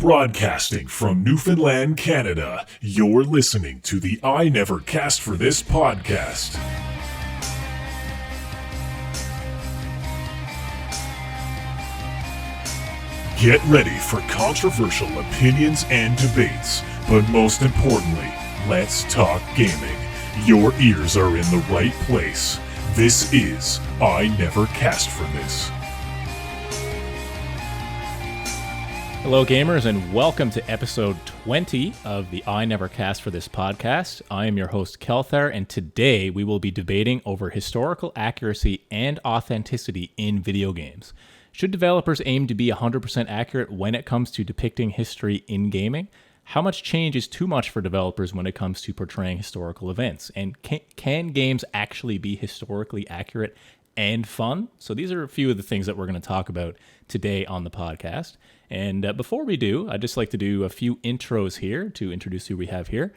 Broadcasting from Newfoundland, Canada, you're listening to the I Never Cast for This podcast. Get ready for controversial opinions and debates, but most importantly, let's talk gaming. Your ears are in the right place. This is I Never Cast for This. Hello, gamers, and welcome to episode 20 of the I Never Cast for This podcast. I am your host, Kelthar, and today we will be debating over historical accuracy and authenticity in video games. Should developers aim to be 100% accurate when it comes to depicting history in gaming? How much change is too much for developers when it comes to portraying historical events? And can games actually be historically accurate and fun? So these are a few of the things that we're going to talk about today on the podcast. And before we do, I'd just like to do a few intros here to introduce who we have here.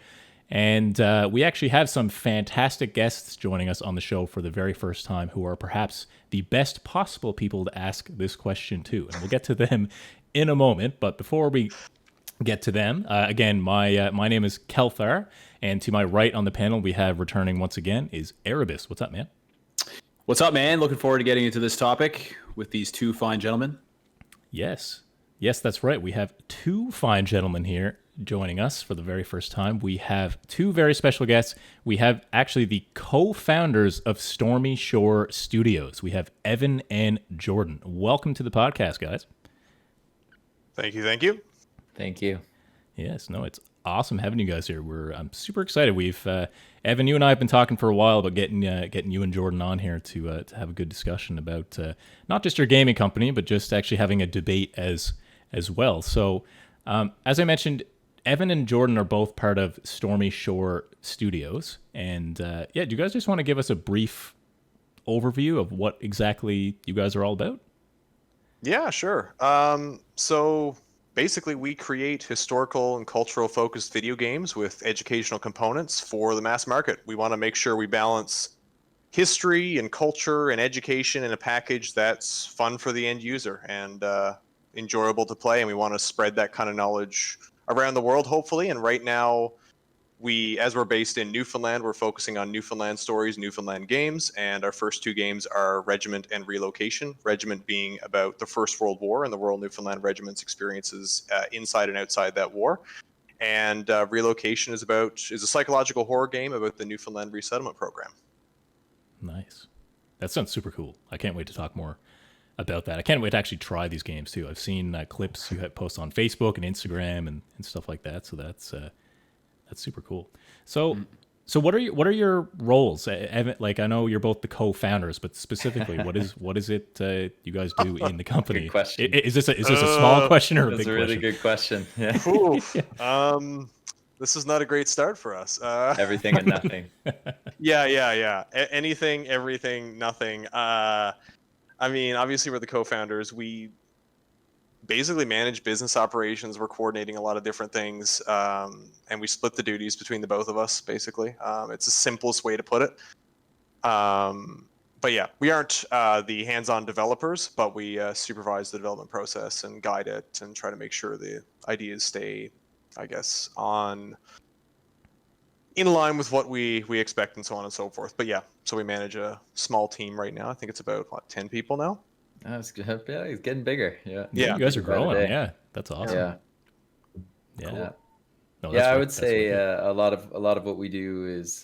And we actually have some fantastic guests joining us on the show for the very first time who are perhaps the best possible people to ask this question to. And we'll get to them in a moment. But before we get to them, again, my name is Kelthar. And to my right on the panel, we have returning once again is Erebus. What's up, man? What's up, man? Looking forward to getting into this topic with these two fine gentlemen. Yes, that's right. We have two fine gentlemen here joining us for the very first time. We have two very special guests. We have actually the co-founders of Stormy Shore Studios. We have Evan and Jordan. Welcome to the podcast, guys. Thank you. Thank you. Yes, no, it's awesome having you guys here. I'm super excited. We've Evan, you and I have been talking for a while about getting you and Jordan on here to have a good discussion about not just your gaming company, but just actually having a debate as well. So, as I mentioned, Evan and Jordan are both part of Stormy Shore Studios, and do you guys just want to give us a brief overview of what exactly you guys are all about? Yeah, sure. So basically, we create historical and cultural focused video games with educational components for the mass market. We want to make sure we balance history and culture and education in a package that's fun for the end user and enjoyable to play. And we want to spread that kind of knowledge around the world, hopefully. And right now, as we're based in Newfoundland, we're focusing on Newfoundland stories, Newfoundland games, and our first two games are Regiment and Relocation. Regiment being about the First World War and the Royal Newfoundland Regiment's experiences inside and outside that war. And Relocation is a psychological horror game about the Newfoundland resettlement program. Nice. That sounds super cool. I can't wait to talk more about that. I can't wait to actually try these games too. I've seen clips you have post on Facebook and Instagram and stuff like that. So that's super cool. So what are your roles? Evan, like, I know you're both the co-founders, but specifically, what is it you guys do in the company? Good question. Is this a small question or a big question? That's a really good question. Yeah. This is not a great start for us. Everything and nothing. Yeah. Anything, everything, nothing. I mean, obviously, we're the co-founders. We basically manage business operations. We're coordinating a lot of different things, and we split the duties between the both of us, basically. It's the simplest way to put it. But yeah, we aren't the hands-on developers, but we supervise the development process and guide it and try to make sure the ideas stay, I guess, in line with what we expect and so on and so forth. But yeah, so we manage a small team right now. I think it's about 10 people now. That's good. Yeah, it's getting bigger. Yeah. You guys are growing. Yeah, that's awesome. Yeah. Cool. No, I would say a lot of what we do is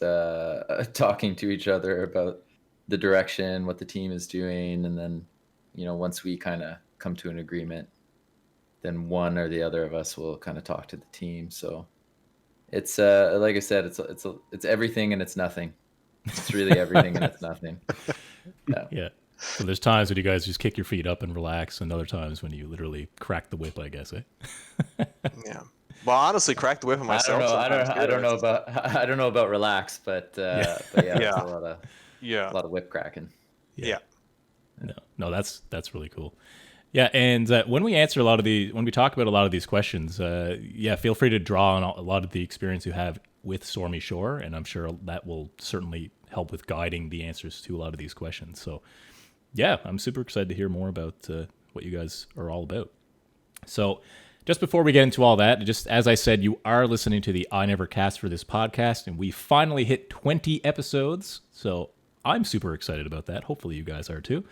talking to each other about the direction, what the team is doing, and then once we kind of come to an agreement, then one or the other of us will kind of talk to the team. So it's like I said, it's everything and it's nothing. It's really everything and it's nothing. Yeah. So there's times when you guys just kick your feet up and relax, and other times when you literally crack the whip, I guess, eh? Yeah. Well, honestly, crack the whip on myself. I don't know about relax, but it's a lot of whip cracking. Yeah. No, that's really cool. Yeah, and when we talk about a lot of these questions, feel free to draw on a lot of the experience you have with Stormy Shore, and I'm sure that will certainly help with guiding the answers to a lot of these questions. So, yeah, I'm super excited to hear more about what you guys are all about. So, Just before we get into all that, just as I said, you are listening to the I Never Cast for this podcast, and we finally hit 20 episodes. So I'm super excited about that. Hopefully you guys are too.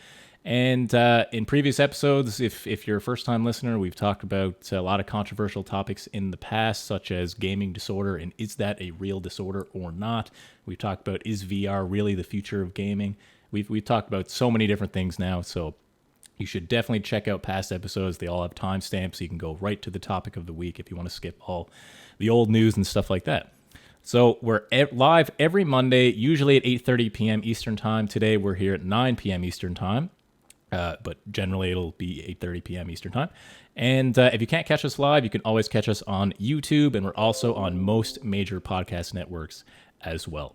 And in previous episodes, if you're a first-time listener, we've talked about a lot of controversial topics in the past, such as gaming disorder and is that a real disorder or not. We've talked about, is VR really the future of gaming? We've talked about so many different things now, so you should definitely check out past episodes. They all have timestamps, so you can go right to the topic of the week if you want to skip all the old news and stuff like that. So we're live every Monday, usually at 8:30 p.m. Eastern Time. Today we're here at 9 p.m. Eastern Time. But generally it'll be 8:30 p.m. Eastern Time. And if you can't catch us live, you can always catch us on YouTube, and we're also on most major podcast networks as well.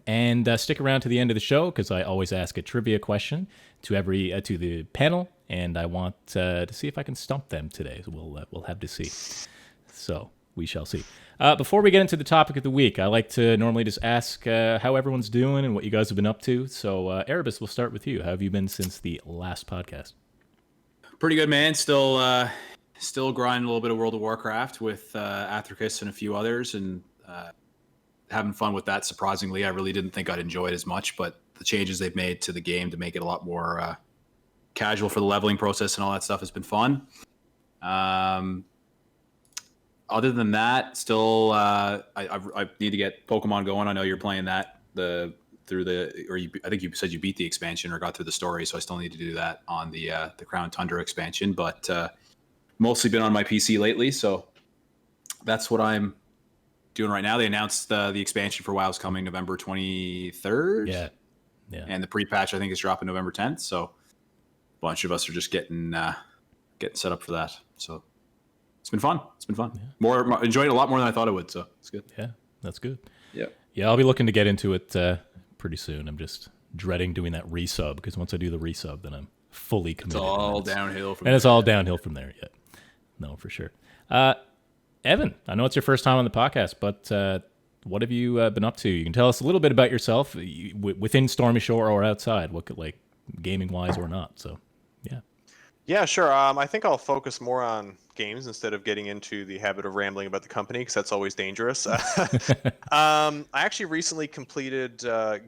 And stick around to the end of the show, because I always ask a trivia question to the panel, and I want to see if I can stump them today. So we'll have to see. So we shall see. Before we get into the topic of the week, I like to normally just ask how everyone's doing and what you guys have been up to. So, Erebus, we'll start with you. How have you been since the last podcast? Pretty good, man. Still grinding a little bit of World of Warcraft with Athricus and a few others, and having fun with that. Surprisingly, I really didn't think I'd enjoy it as much, but the changes they've made to the game to make it a lot more casual for the leveling process and all that stuff has been fun. Other than that, still, I need to get Pokemon going. I know you're playing that I think you said you beat the expansion or got through the story, so I still need to do that on the Crown Tundra expansion. But mostly been on my PC lately, so that's what I'm doing right now. They announced the expansion for WoW is coming November 23rd. Yeah. And the pre-patch I think is dropping November 10th. So a bunch of us are just getting set up for that. So. It's been fun. Yeah. More enjoyed it a lot more than I thought it would. So it's good. Yeah, that's good. Yeah. I'll be looking to get into it pretty soon. I'm just dreading doing that resub, because once I do the resub, then I'm fully committed. It's all downhill from there. And it's all downhill from there. Yeah. No, for sure. Evan, I know it's your first time on the podcast, but what have you been up to? You can tell us a little bit about yourself within Stormy Shore or outside, like gaming wise or not. So, yeah. Yeah, sure. I think I'll focus more on games instead of getting into the habit of rambling about the company, because that's always dangerous. I actually recently completed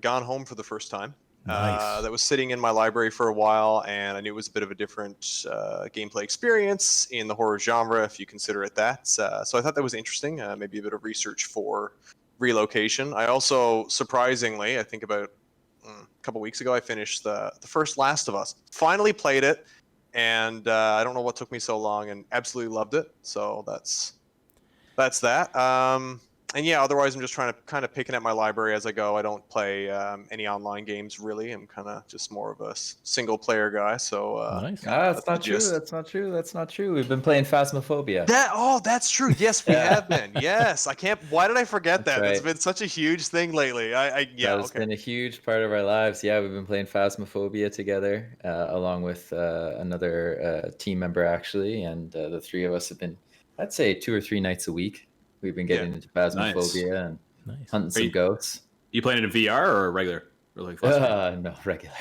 Gone Home for the first time. Nice. That was sitting in my library for a while, and I knew it was a bit of a different gameplay experience in the horror genre, if you consider it that. So I thought that was interesting, maybe a bit of research for relocation. I also, surprisingly, I think about a couple weeks ago, I finished the first Last of Us. Finally played it. And I don't know what took me so long, and absolutely loved it. So that's that. And yeah, otherwise I'm just trying to kind of picking at my library as I go. I don't play any online games really. I'm kind of just more of a single player guy. So nice. That's not true. That's not true. We've been playing Phasmophobia. That's true. Yes, we have been. Yes, I can't. Why did I forget that? Right. It's been such a huge thing lately. That's been a huge part of our lives. Yeah, we've been playing Phasmophobia together, along with another team member actually, and the three of us have been, I'd say, 2 or 3 nights a week. We've been getting into Phasmophobia and hunting some ghosts. You playing it in VR or regular? Or like no, regular.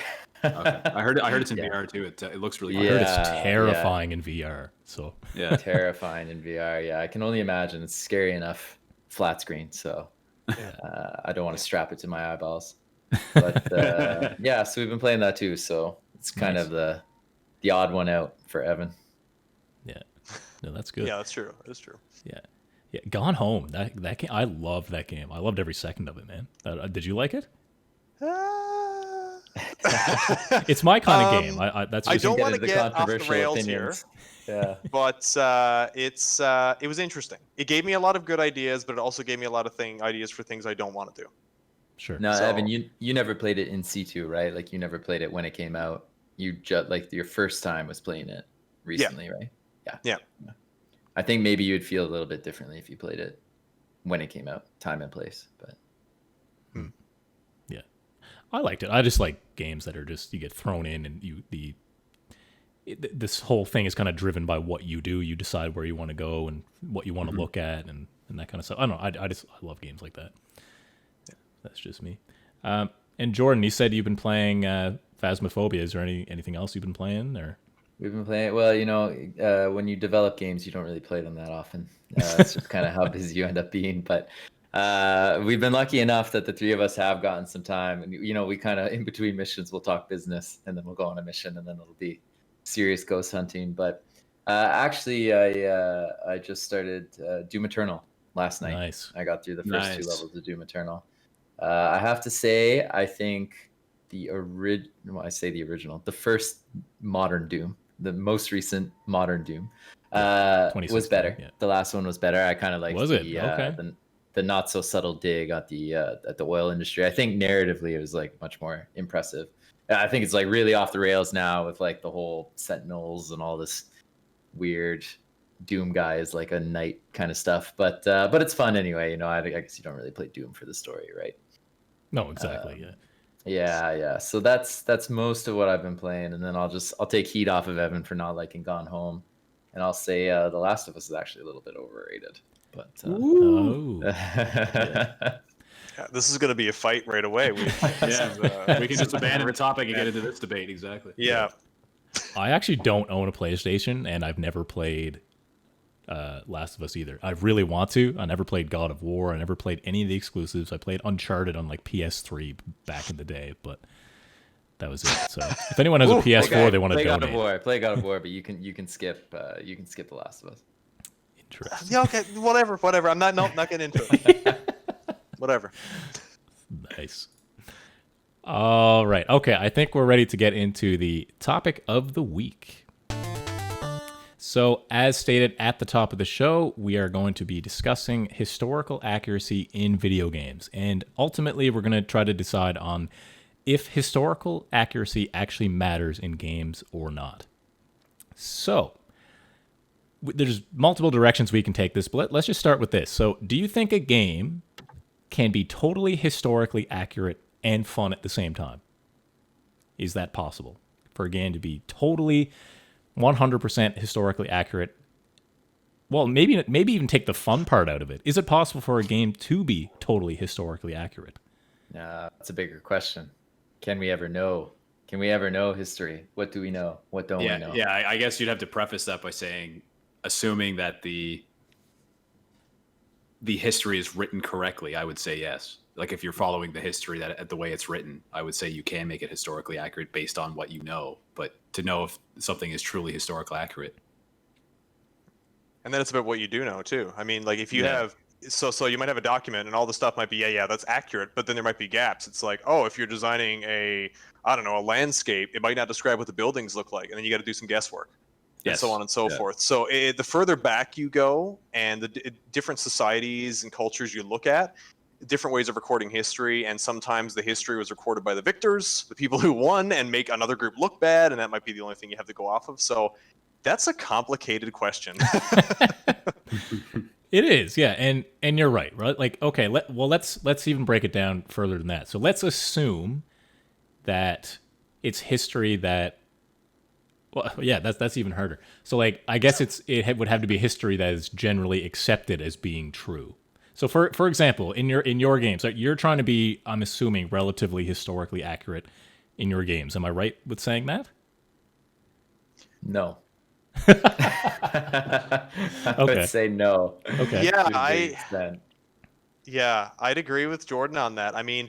Okay. I heard it's in VR too. It looks really I heard it's terrifying in VR. So yeah, terrifying in VR. Yeah, I can only imagine. It's scary enough flat screen, so I don't want to strap it to my eyeballs. But yeah, so we've been playing that too. So it's kind of the odd one out for Evan. Yeah, no, that's good. Yeah, that's true. That's true. Yeah. Gone Home. That game, I loved that game. I loved every second of it, man. Did you like it? It's my kind of game. I don't want to get off the rails here. Yeah, but it was interesting. It gave me a lot of good ideas, but it also gave me a lot of ideas for things I don't want to do. Sure. Now, Evan, you never played it in situ, right? Like you never played it when it came out. You just like your first time was playing it recently, right? Yeah. I think maybe you'd feel a little bit differently if you played it when it came out, time and place. But yeah, I liked it. I just like games that are just you get thrown in and this whole thing is kind of driven by what you do. You decide where you want to go and what you want to look at and that kind of stuff. I don't know. I love games like that. Yeah, that's just me. And Jordan, you said you've been playing Phasmophobia. Is there anything else you've been playing or? We've been playing. Well, when you develop games, you don't really play them that often. It's just kind of how busy you end up being. But we've been lucky enough that the three of us have gotten some time, and we kind of in between missions we'll talk business, and then we'll go on a mission, and then it'll be serious ghost hunting. But actually, I just started Doom Eternal last night. Nice. I got through the first two levels of Doom Eternal. I have to say, I think the original, the first modern Doom, the most recent modern Doom, was better. Yeah. The last one was better. I kind of liked the not so subtle dig at the oil industry. I think narratively it was like much more impressive. I think it's like really off the rails now with like the whole Sentinels and all this weird Doom guy is like a knight kind of stuff. But it's fun anyway. I guess you don't really play Doom for the story, right? No, exactly. Yeah. So that's most of what I've been playing, and then I'll take heat off of Evan for not liking Gone Home, and I'll say The Last of Us is actually a little bit overrated. But yeah, this is going to be a fight right away. We can just abandon the topic and get into this debate. Exactly. Yeah. I actually don't own a PlayStation, and I've never played Last of Us either. I really want to. I never played God of War. I never played any of the exclusives. I played Uncharted on like PS3 back in the day, but that was it. So if anyone has a PS4, they want to donate. Play God of War, but you can skip The Last of Us. Interesting. Yeah, okay, whatever. I'm not getting into it. Whatever. Nice. All right. Okay, I think we're ready to get into the topic of the week. So, as stated at the top of the show, we are going to be discussing historical accuracy in video games. And ultimately, we're going to try to decide on if historical accuracy actually matters in games or not. So, there's multiple directions we can take this, but let's just start with this. So, do you think a game can be totally historically accurate and fun at the same time? Is that possible for a game to be totally 100% historically accurate? Well, maybe even take the fun part out of it. Is it possible for a game to be totally historically accurate? That's a bigger question. Can we ever know? Can we ever know history? What do we know? What don't we know? Yeah, I guess you'd have to preface that by saying, assuming that the history is written correctly, I would say yes. Like if you're following the history that the way it's written, I would say you can make it historically accurate based on what you know. But to know if something is truly historically accurate, and then it's about what you do know too. I mean, like if you have so you might have a document and all the stuff might be that's accurate, but then there might be gaps. It's like, if you're designing a landscape, it might not describe what the buildings look like, and then you got to do some guesswork. And so on and so forth. So the further back you go and the different societies and cultures you look at, different ways of recording history, and sometimes the history was recorded by the victors, the people who won, and make another group look bad, and that might be the only thing you have to go off of. So that's a complicated question. It is, yeah, and you're right? Like, okay, let's even break it down further than that. So let's assume that it's history that. Well, yeah, that's even harder. So, like, I guess it would have to be history that is generally accepted as being true. So, for example, in your games, you're trying to be, I'm assuming, relatively historically accurate in your games. Am I right with saying that? No. I would say no. Okay. Yeah, I'd agree with Jordan on that. I mean,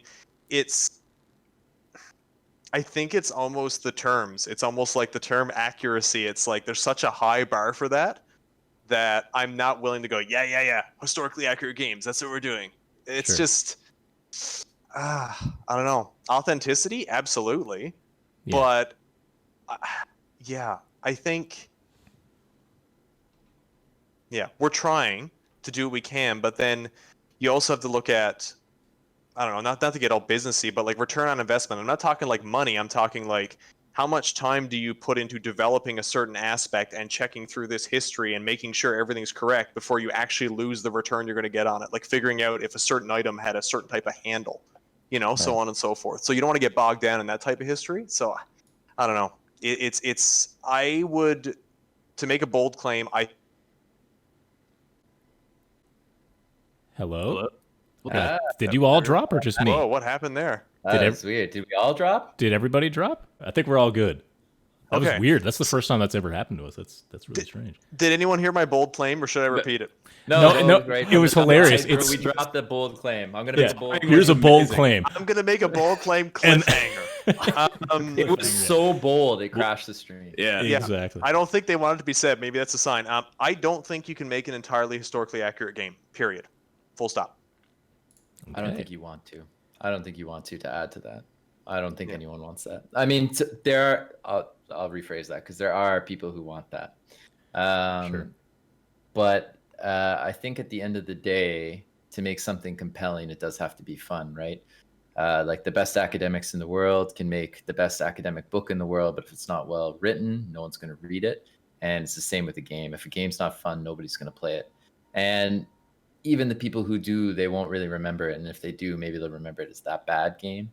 I think it's almost the terms. It's almost like the term accuracy. It's like there's such a high bar for that I'm not willing to go, historically accurate games. That's what we're doing. It's just, I don't know. Authenticity? Absolutely. Yeah. But, I think, we're trying to do what we can, but then you also have to look at, I don't know, not to get all businessy, but like return on investment. I'm not talking like money. I'm talking like how much time do you put into developing a certain aspect and checking through this history and making sure everything's correct before you actually lose the return you're going to get on it. Like figuring out if a certain item had a certain type of handle, so on and so forth. So you don't want to get bogged down in that type of history. So I don't know. I would, to make a bold claim, Hello? Did you all drop or just me? Whoa, what happened there? That's weird. Did we all drop? Did everybody drop? I think we're all good. That was Okay. weird. That's the first time that's ever happened to us. That's really strange. Did anyone hear my bold claim, or should I repeat it? No, right it from was the top. hilarious. We dropped the bold claim. I'm gonna Yeah, make a bold here's a claim. bold claim. I'm gonna make a bold claim cliffhanger. It was so bold, it crashed the stream. Yeah. Exactly. I don't think they wanted to be said. Maybe that's a sign. I don't think you can make an entirely historically accurate game. Period. Full stop. I don't think you want to. I don't think you want to add to that. I don't think anyone wants that. I mean, I'll rephrase that, because there are people who want that. Sure. But I think at the end of the day, to make something compelling, it does have to be fun, right? Like the best academics in the world can make the best academic book in the world, but if it's not well written, no one's going to read it. And it's the same with a game. If a game's not fun, nobody's going to play it. And even the people who do, they won't really remember it. And if they do, maybe they'll remember it as that bad game.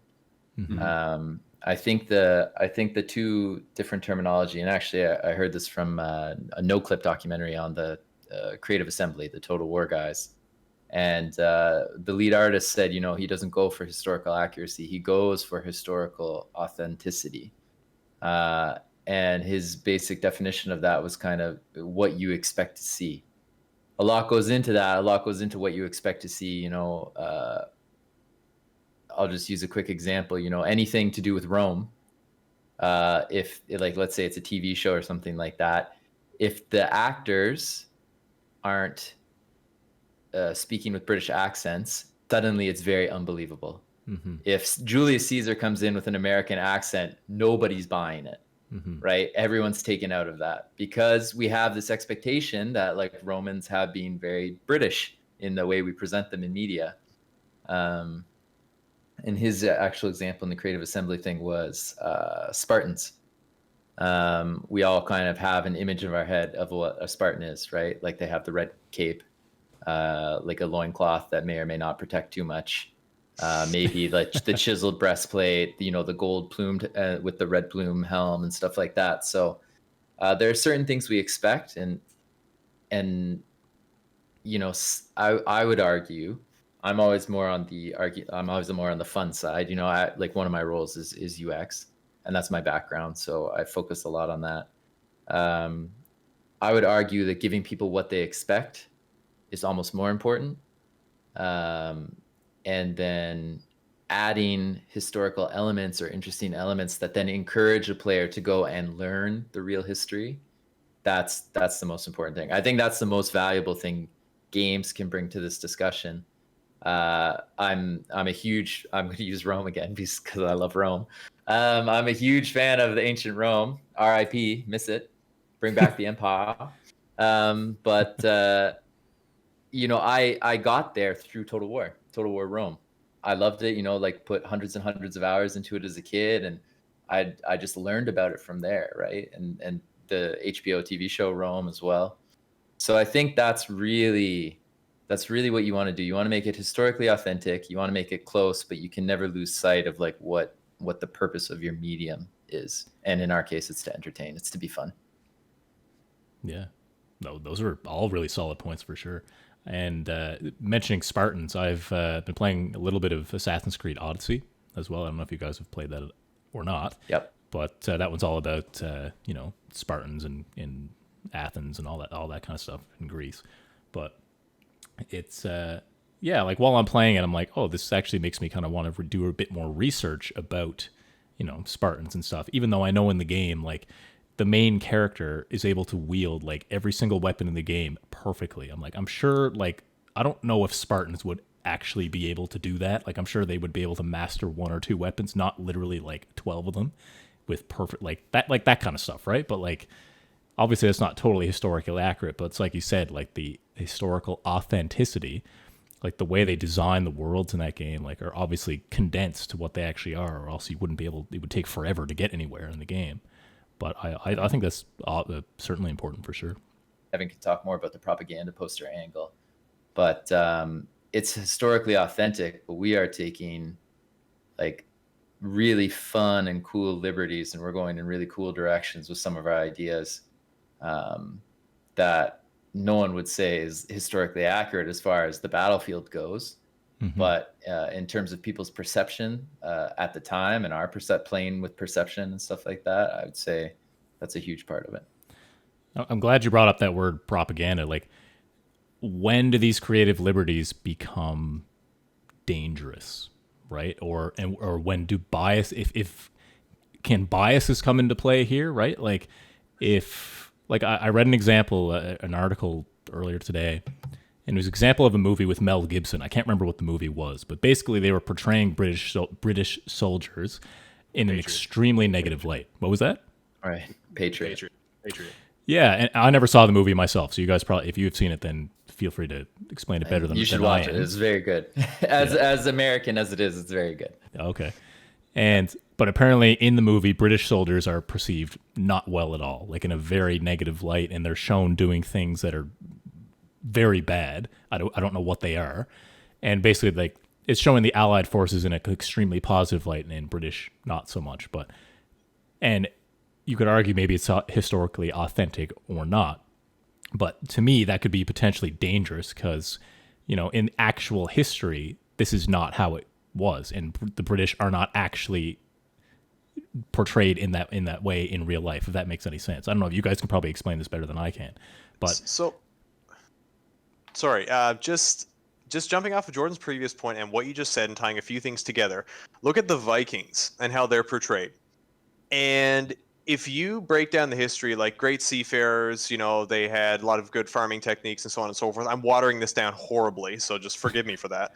Mhm. I think the two different terminology, and actually I heard this from a no-clip documentary on the Creative Assembly, the Total War guys. And the lead artist said, he doesn't go for historical accuracy. He goes for historical authenticity. And his basic definition of that was kind of what you expect to see. A lot goes into that. A lot goes into what you expect to see. I'll just use a quick example. Anything to do with Rome. If let's say it's a TV show or something like that, if the actors aren't speaking with British accents, suddenly it's very unbelievable. Mhm. If Julius Caesar comes in with an American accent, nobody's buying it. Right? Everyone's taken out of that, because we have this expectation that Romans have been very British in the way we present them in media. And his actual example in the Creative Assembly thing was Spartans. We all kind of have an image in our head of what a Spartan is, right? Like they have the red cape, like a loincloth that may or may not protect too much. Maybe the chiseled breastplate, the gold plumed with the red plume helm and stuff like that. So there are certain things we expect, and I would argue I'm always more on the fun side. One of my roles is UX, and that's my background, so I focus a lot on that. I would argue that giving people what they expect is almost more important. And then adding historical elements or interesting elements that then encourage a player to go and learn the real history. That's the most important thing. I think that's the most valuable thing games can bring to this discussion. I'm going to use Rome again because I love Rome. I'm a huge fan of the ancient Rome. RIP, miss it. Bring back the empire. I got there through Total War Rome. I loved it, put hundreds and hundreds of hours into it as a kid, and I just learned about it from there, right? And the HBO TV show Rome as well. So I think that's really what you want to do. You want to make it historically authentic. You want to make it close, but you can never lose sight of what the purpose of your medium is. And in our case, it's to entertain. It's to be fun. Yeah. No, those are all really solid points for sure. And mentioning Spartans, I've been playing a little bit of Assassin's Creed Odyssey as well. I don't know if you guys have played that or not. Yep. But that one's all about Spartans in Athens and all that kind of stuff in Greece. But it's while I'm playing it, I'm like, oh, this actually makes me kind of want to do a bit more research about Spartans and stuff. Even though I know in the game the main character is able to wield every single weapon in the game perfectly. I'm sure I don't know if Spartans would actually be able to do that. I'm sure they would be able to master one or two weapons, not literally 12 of them with perfect that kind of stuff, right? But obviously that's not totally historically accurate, but it's like you said, the historical authenticity, the way they design the worlds in that game are obviously condensed to what they actually are, or else you wouldn't be able, it would take forever to get anywhere in the game. But I think that's certainly important for sure. Evan can talk more about the propaganda poster angle, but it's historically authentic, but we are taking really fun and cool liberties, and we're going in really cool directions with some of our ideas that no one would say is historically accurate as far as the battlefield goes. Mm-hmm. But in terms of people's perception at the time and our playing with perception and stuff like that, I would say that's a huge part of it. I'm glad you brought up that word propaganda. Like, when do these creative liberties become dangerous, right? Or when do if can biases come into play here, right? Like, if like I read an example, an article earlier today, and it was an example of a movie with Mel Gibson. I can't remember what the movie was, but basically they were portraying British soldiers in an extremely negative light. What was that? All right, Patriot. Yeah, and I never saw the movie myself, so you guys probably, if you've seen it, then feel free to explain it better than you should than watch I it. am. It's very good. As American as it is, it's very good. Okay. But apparently in the movie, British soldiers are perceived not well at all, like in a very negative light, and they're shown doing things that are very bad. I don't know what they are. And basically, like, it's showing the Allied forces in an extremely positive light and British not so much. And you could argue maybe it's historically authentic or not. But to me, that could be potentially dangerous because, in actual history, this is not how it was, and the British are not actually portrayed in that way in real life. If that makes any sense, I don't know if you guys can probably explain this better than I can. But so, sorry, just jumping off of Jordan's previous point and what you just said and tying a few things together. Look at the Vikings and how they're portrayed, and if you break down the history, like great seafarers, they had a lot of good farming techniques and so on and so forth. I'm watering this down horribly, so just forgive me for that.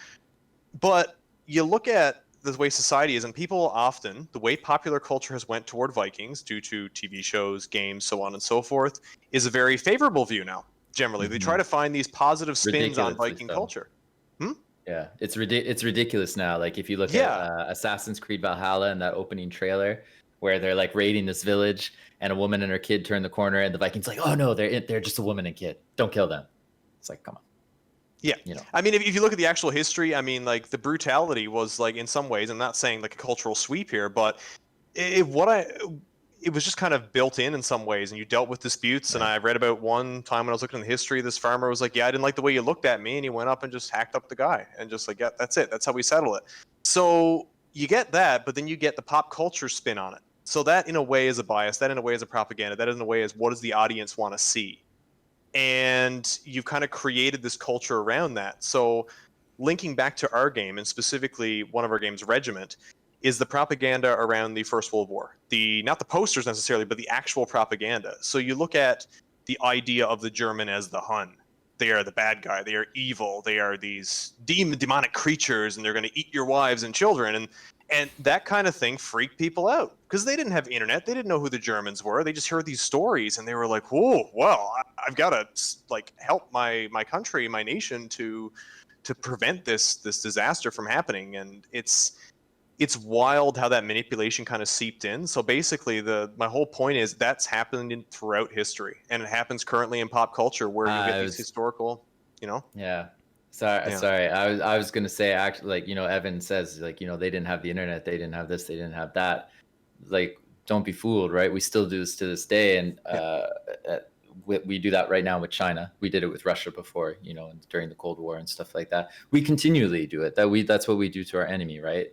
But you look at the way society is, and people often, the way popular culture has went toward Vikings due to TV shows, games, so on and so forth, is a very favorable view now. Generally, they try to find these positive spins on Viking culture. Yeah, it's ridiculous now. Like if you look at Assassin's Creed Valhalla and that opening trailer, where they're like raiding this village, and a woman and her kid turn the corner, and the Vikings like, oh no, they're just a woman and kid. Don't kill them. It's like, come on. Yeah. I mean, if you look at the actual history, I mean, like the brutality was like in some ways, I'm not saying like a cultural sweep here, but it was just kind of built in some ways, and you dealt with disputes. And I read about one time when I was looking at the history, this farmer was like, yeah, I didn't like the way you looked at me. And he went up and just hacked up the guy and just like, yeah, that's it. That's how we settle it. So you get that, but then you get the pop culture spin on it. So that in a way is a bias. That in a way is a propaganda. That in a way is what does the audience want to see? And you've kind of created this culture around that. So linking back to our game, and specifically one of our games, Regiment, is the propaganda around the First World War. Not the posters necessarily, but the actual propaganda. So you look at the idea of the German as the Hun. They are the bad guy. They are evil. They are these demonic creatures, and they're going to eat your wives and children. And that kind of thing freaked people out because they didn't have internet. They didn't know who the Germans were. They just heard these stories, and they were like, "Whoa, well, I've got to like help my country, my nation to prevent this disaster from happening." And it's wild how that manipulation kind of seeped in. So basically, my whole point is that's happening throughout history, and it happens currently in pop culture where you get these historical, Yeah. Sorry. I was gonna say, actually, like, Evan says, like, they didn't have the internet, they didn't have this, they didn't have that. Like, don't be fooled, right? We still do this to this day, and we do that right now with China. We did it with Russia before, during the Cold War and stuff like that. We continually do it. That's what we do to our enemy, right?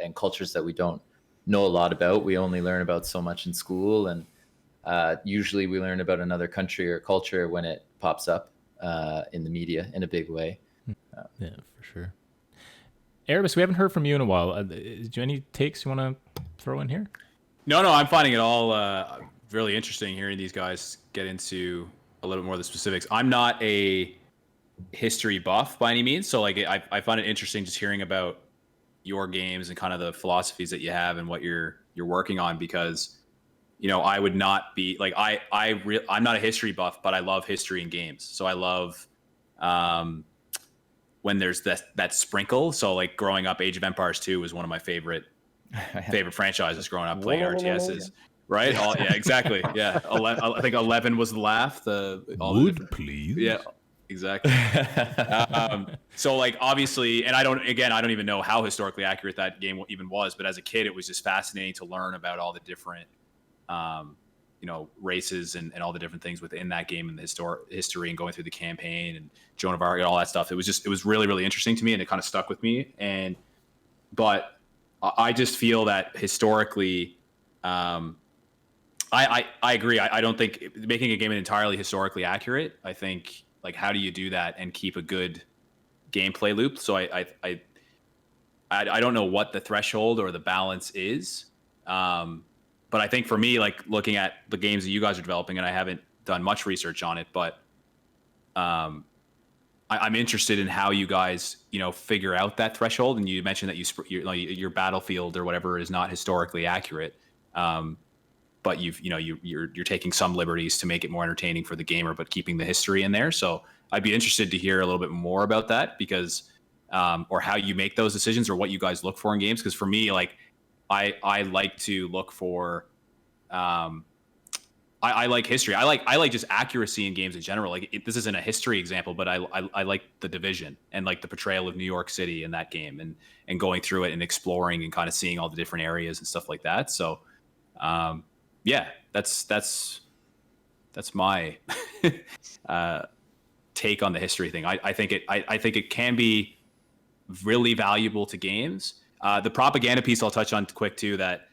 And cultures that we don't know a lot about. We only learn about so much in school, and usually we learn about another country or culture when it pops up in the media in a big way. Yeah, for sure. Erebus, we haven't heard from you in a while. Do you have any takes you want to throw in here? No, I'm finding it all really interesting hearing these guys get into a little more of the specifics. I'm not a history buff by any means, so like I find it interesting just hearing about your games and kind of the philosophies that you have and what you're working on, because I would not be like I'm not a history buff, but I love history in games. So I love when there's that sprinkle. So like growing up, Age of Empires 2 was one of my favorite franchises growing up playing RTSs. Right? Yeah, exactly. Yeah, I think 11 was the laugh. Would please? Yeah, exactly. So like obviously, and I don't even know how historically accurate that game even was, but as a kid, it was just fascinating to learn about all the different races and all the different things within that game and the history and going through the campaign and Joan of Arc and all that stuff. It was really, really interesting to me, and it kind of stuck with me. But I just feel that historically, I agree. I don't think making a game entirely historically accurate. I think like how do you do that and keep a good gameplay loop? So I don't know what the threshold or the balance is. But I think for me, like looking at the games that you guys are developing, and I haven't done much research on it, but I'm interested in how you guys, figure out that threshold. And you mentioned that your Battlefield or whatever is not historically accurate, but you're taking some liberties to make it more entertaining for the gamer, but keeping the history in there. So I'd be interested to hear a little bit more about that because, or how you make those decisions or what you guys look for in games. Because for me, like I like to look for. I like history. I like just accuracy in games in general. Like this isn't a history example, but I like The Division and like the portrayal of New York City in that game and going through it and exploring and kind of seeing all the different areas and stuff like that. So, yeah, that's my take on the history thing. I think it can be really valuable to games. The propaganda piece I'll touch on quick too. That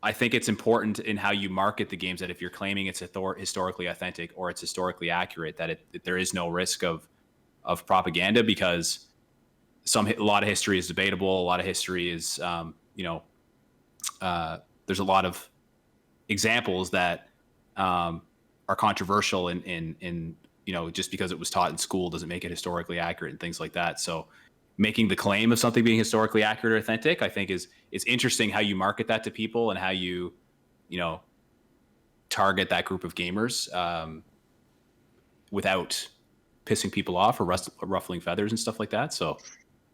I think it's important in how you market the games that if you're claiming it's historically authentic or it's historically accurate, that there is no risk of propaganda because a lot of history is debatable. A lot of history is, there's a lot of examples that are controversial in just because it was taught in school doesn't make it historically accurate and things like that. So making the claim of something being historically accurate or authentic, I think it's interesting how you market that to people and how you target that group of gamers without pissing people off or ruffling feathers and stuff like that. So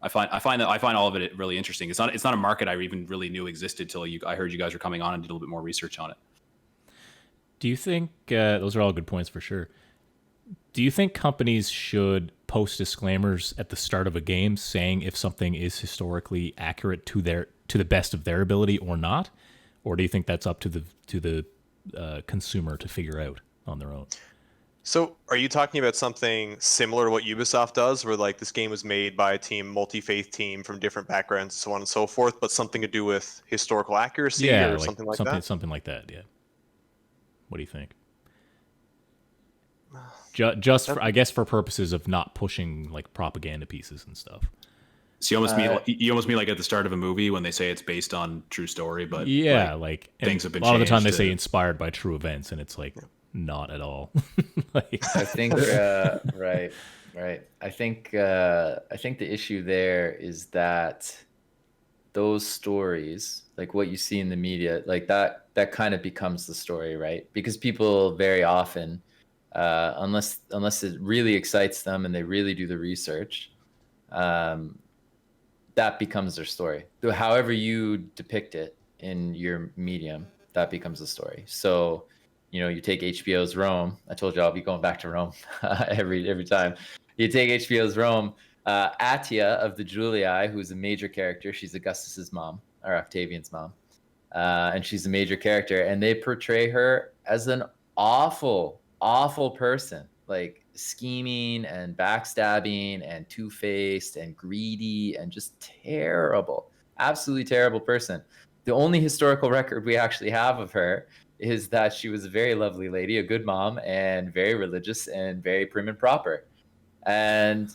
I find all of it really interesting. It's not a market I even really knew existed till I heard you guys were coming on and did a little bit more research on it. Do you think those are all good points for sure? Do you think companies should post disclaimers at the start of a game saying if something is historically accurate to the best of their ability or not, or do you think that's up to the consumer to figure out on their own? So are you talking about something similar to what Ubisoft does, where like this game was made by a multi-faith team from different backgrounds, so on and so forth, but something to do with historical accuracy or like something like that? Something like that, yeah. What do you think? Just for, I guess, for purposes of not pushing like propaganda pieces and stuff. So you almost mean like at the start of a movie when they say it's based on true story, but yeah, things have been a lot of the time they changed say inspired by true events, and it's like not at all. I think right. I think the issue there is that those stories, like what you see in the media, like that kind of becomes the story, right? Because people very often, unless it really excites them and they really do the research, that becomes their story. However you depict it in your medium, that becomes the story. So, you take HBO's Rome. I told you I'll be going back to Rome every time. You take HBO's Rome. Atia of the Julii, who's a major character. She's Augustus's mom, or Octavian's mom, and she's a major character. And they portray her as an awful person, like scheming and backstabbing and two-faced and greedy and just terrible, absolutely terrible person. The only historical record we actually have of her is that she was a very lovely lady, a good mom, and very religious and very prim and proper. And,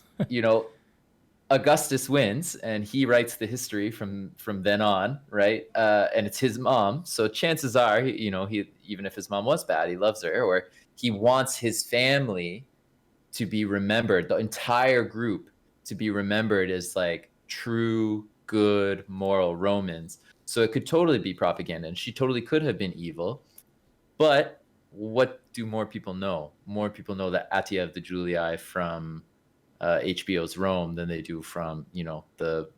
Augustus wins and he writes the history from then on, right? And it's his mom. So chances are, he even if his mom was bad, he loves her, or he wants his family to be remembered, the entire group to be remembered as like true, good, moral Romans. So it could totally be propaganda, and she totally could have been evil. But what do more people know? More people know that Atia of the Julii from HBO's Rome than they do from, the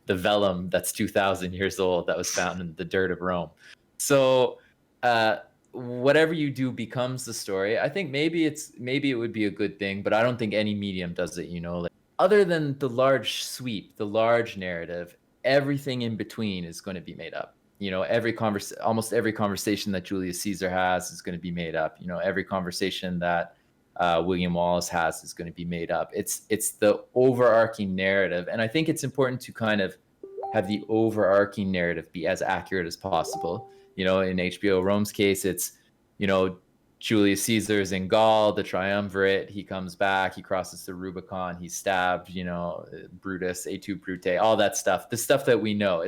vellum that's 2,000 years old that was found in the dirt of Rome. So whatever you do becomes the story. I think maybe it would be a good thing, but I don't think any medium does it, like, other than the large sweep, the large narrative, everything in between is going to be made up. Almost every conversation that Julius Caesar has is going to be made up. Every conversation that William Wallace has is going to be made up. It's the overarching narrative, and I think it's important to kind of have the overarching narrative be as accurate as possible. You know, in HBO Rome's case, it's, you know, Julius Caesar's in Gaul, the triumvirate. He comes back, he crosses the Rubicon, he's stabbed, you know, Brutus, et tu, Brute, all that stuff. The stuff that we know.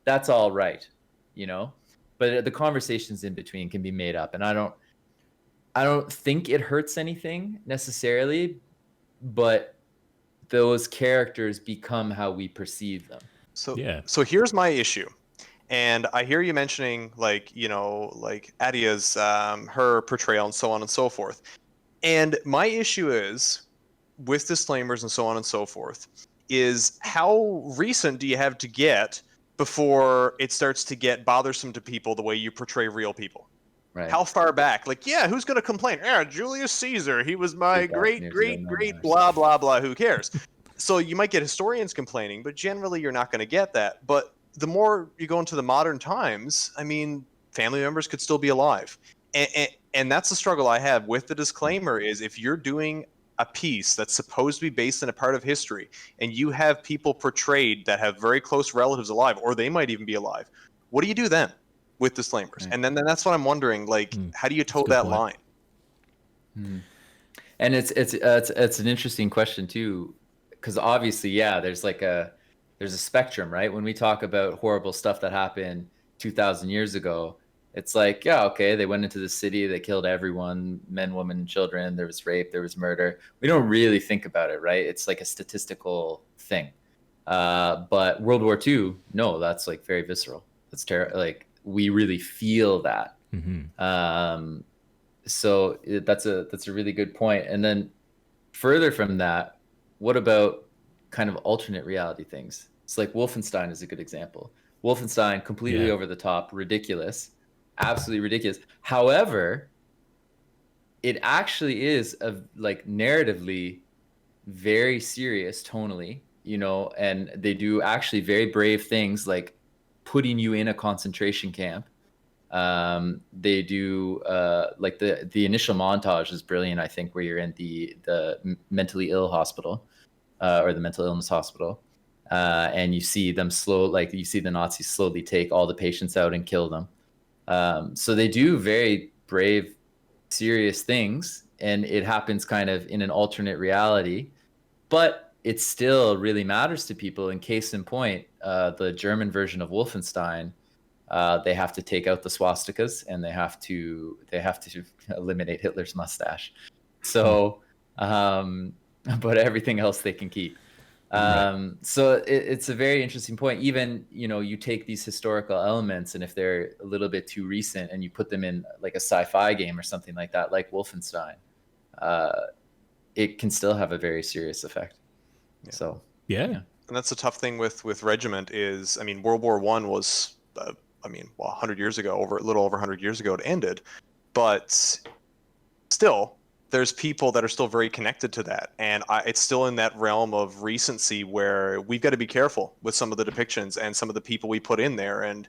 That's all right, you know. But the conversations in between can be made up, and I don't think it hurts anything necessarily, but those characters become how we perceive them. So here's my issue. And I hear you mentioning, like, you know, like Adia's, her portrayal and so on and so forth. And my issue is, with disclaimers and so on and so forth, is how recent do you have to get before it starts to get bothersome to people the way you portray real people? Right. How far back? Like, yeah, who's going to complain? Yeah, Julius Caesar, he was my great blah, blah, blah. Who cares? So you might get historians complaining, but generally you're not going to get that. But the more you go into the modern times, I mean, family members could still be alive. And that's the struggle I have with the disclaimer is if you're doing a piece that's supposed to be based in a part of history and you have people portrayed that have very close relatives alive, or they might even be alive, what do you do then with disclaimers? Right. And then that's what I'm wondering, like, how do you toe that line? And it's an interesting question too, because obviously, yeah, there's a spectrum, right? When we talk about horrible stuff that happened 2,000 years ago, it's like, yeah, okay, they went into the city, they killed everyone, men, women, and children, there was rape, there was murder. We don't really think about it, right? It's like a statistical thing. But World War II, no, that's like very visceral. That's terrible. Like, we really feel that. So that's a really good point. And then further from that, what about kind of alternate reality things? It's like Wolfenstein is a good example. Wolfenstein, completely over the top, ridiculous, absolutely ridiculous. However, it actually is like narratively very serious tonally, you know, and they do actually very brave things like putting you in a concentration camp. They do like the initial montage is brilliant, I think, where you're in the mentally ill hospital or the mental illness hospital. And you see them you see the Nazis slowly take all the patients out and kill them. So they do very brave, serious things, and it happens kind of in an alternate reality, but it still really matters to people. In case in point, the German version of Wolfenstein, they have to take out the swastikas and they have to eliminate Hitler's mustache. So, but everything else they can keep. So it's a very interesting point. Even, you know, you take these historical elements, and if they're a little bit too recent and you put them in like a sci-fi game or something like that, like Wolfenstein, it can still have a very serious effect. So and that's the tough thing with Regiment is, I mean, World War I was 100 years ago, a little over 100 years ago it ended, but still there's people that are still very connected to that, and it's still in that realm of recency where we've got to be careful with some of the depictions and some of the people we put in there. And,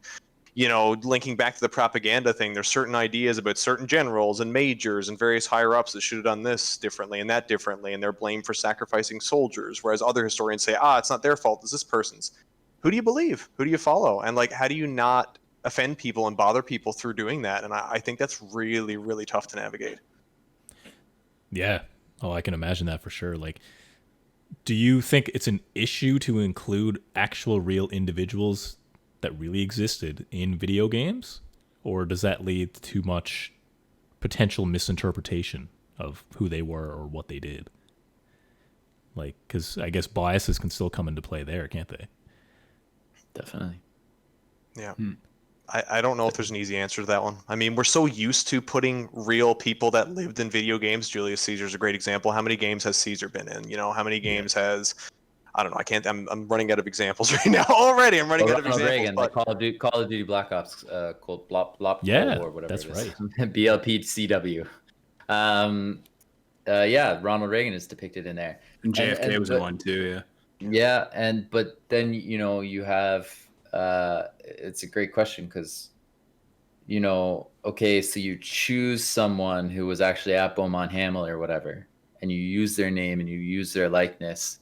you know, linking back to the propaganda thing, there's certain ideas about certain generals and majors and various higher ups that should have done this differently and that differently, and they're blamed for sacrificing soldiers, whereas other historians say, it's not their fault, it's this person's. Who do you believe? Who do you follow? And like, how do you not offend people and bother people through doing that? And I think that's really, really tough to navigate. Yeah. Oh, I can imagine that for sure. Like, do you think it's an issue to include actual real individuals that really existed in video games? Or does that lead to too much potential misinterpretation of who they were or what they did? Like, because I guess biases can still come into play there, can't they? Definitely. Yeah. I don't know if there's an easy answer to that one. I mean, we're so used to putting real people that lived in video games. Julius Caesar's a great example. How many games has Caesar been in? You know, how many games has, I don't know. I'm running out of examples right now already. I'm running out of examples. Reagan, but... Call of Duty Black Ops, called Blop or whatever. That's it is. Right. BLP CW. Ronald Reagan is depicted in there. And JFK was in one too. But then, you know, you have. It's a great question because, you know, okay, so you choose someone who was actually at Beaumont Hamel or whatever, and you use their name and you use their likeness.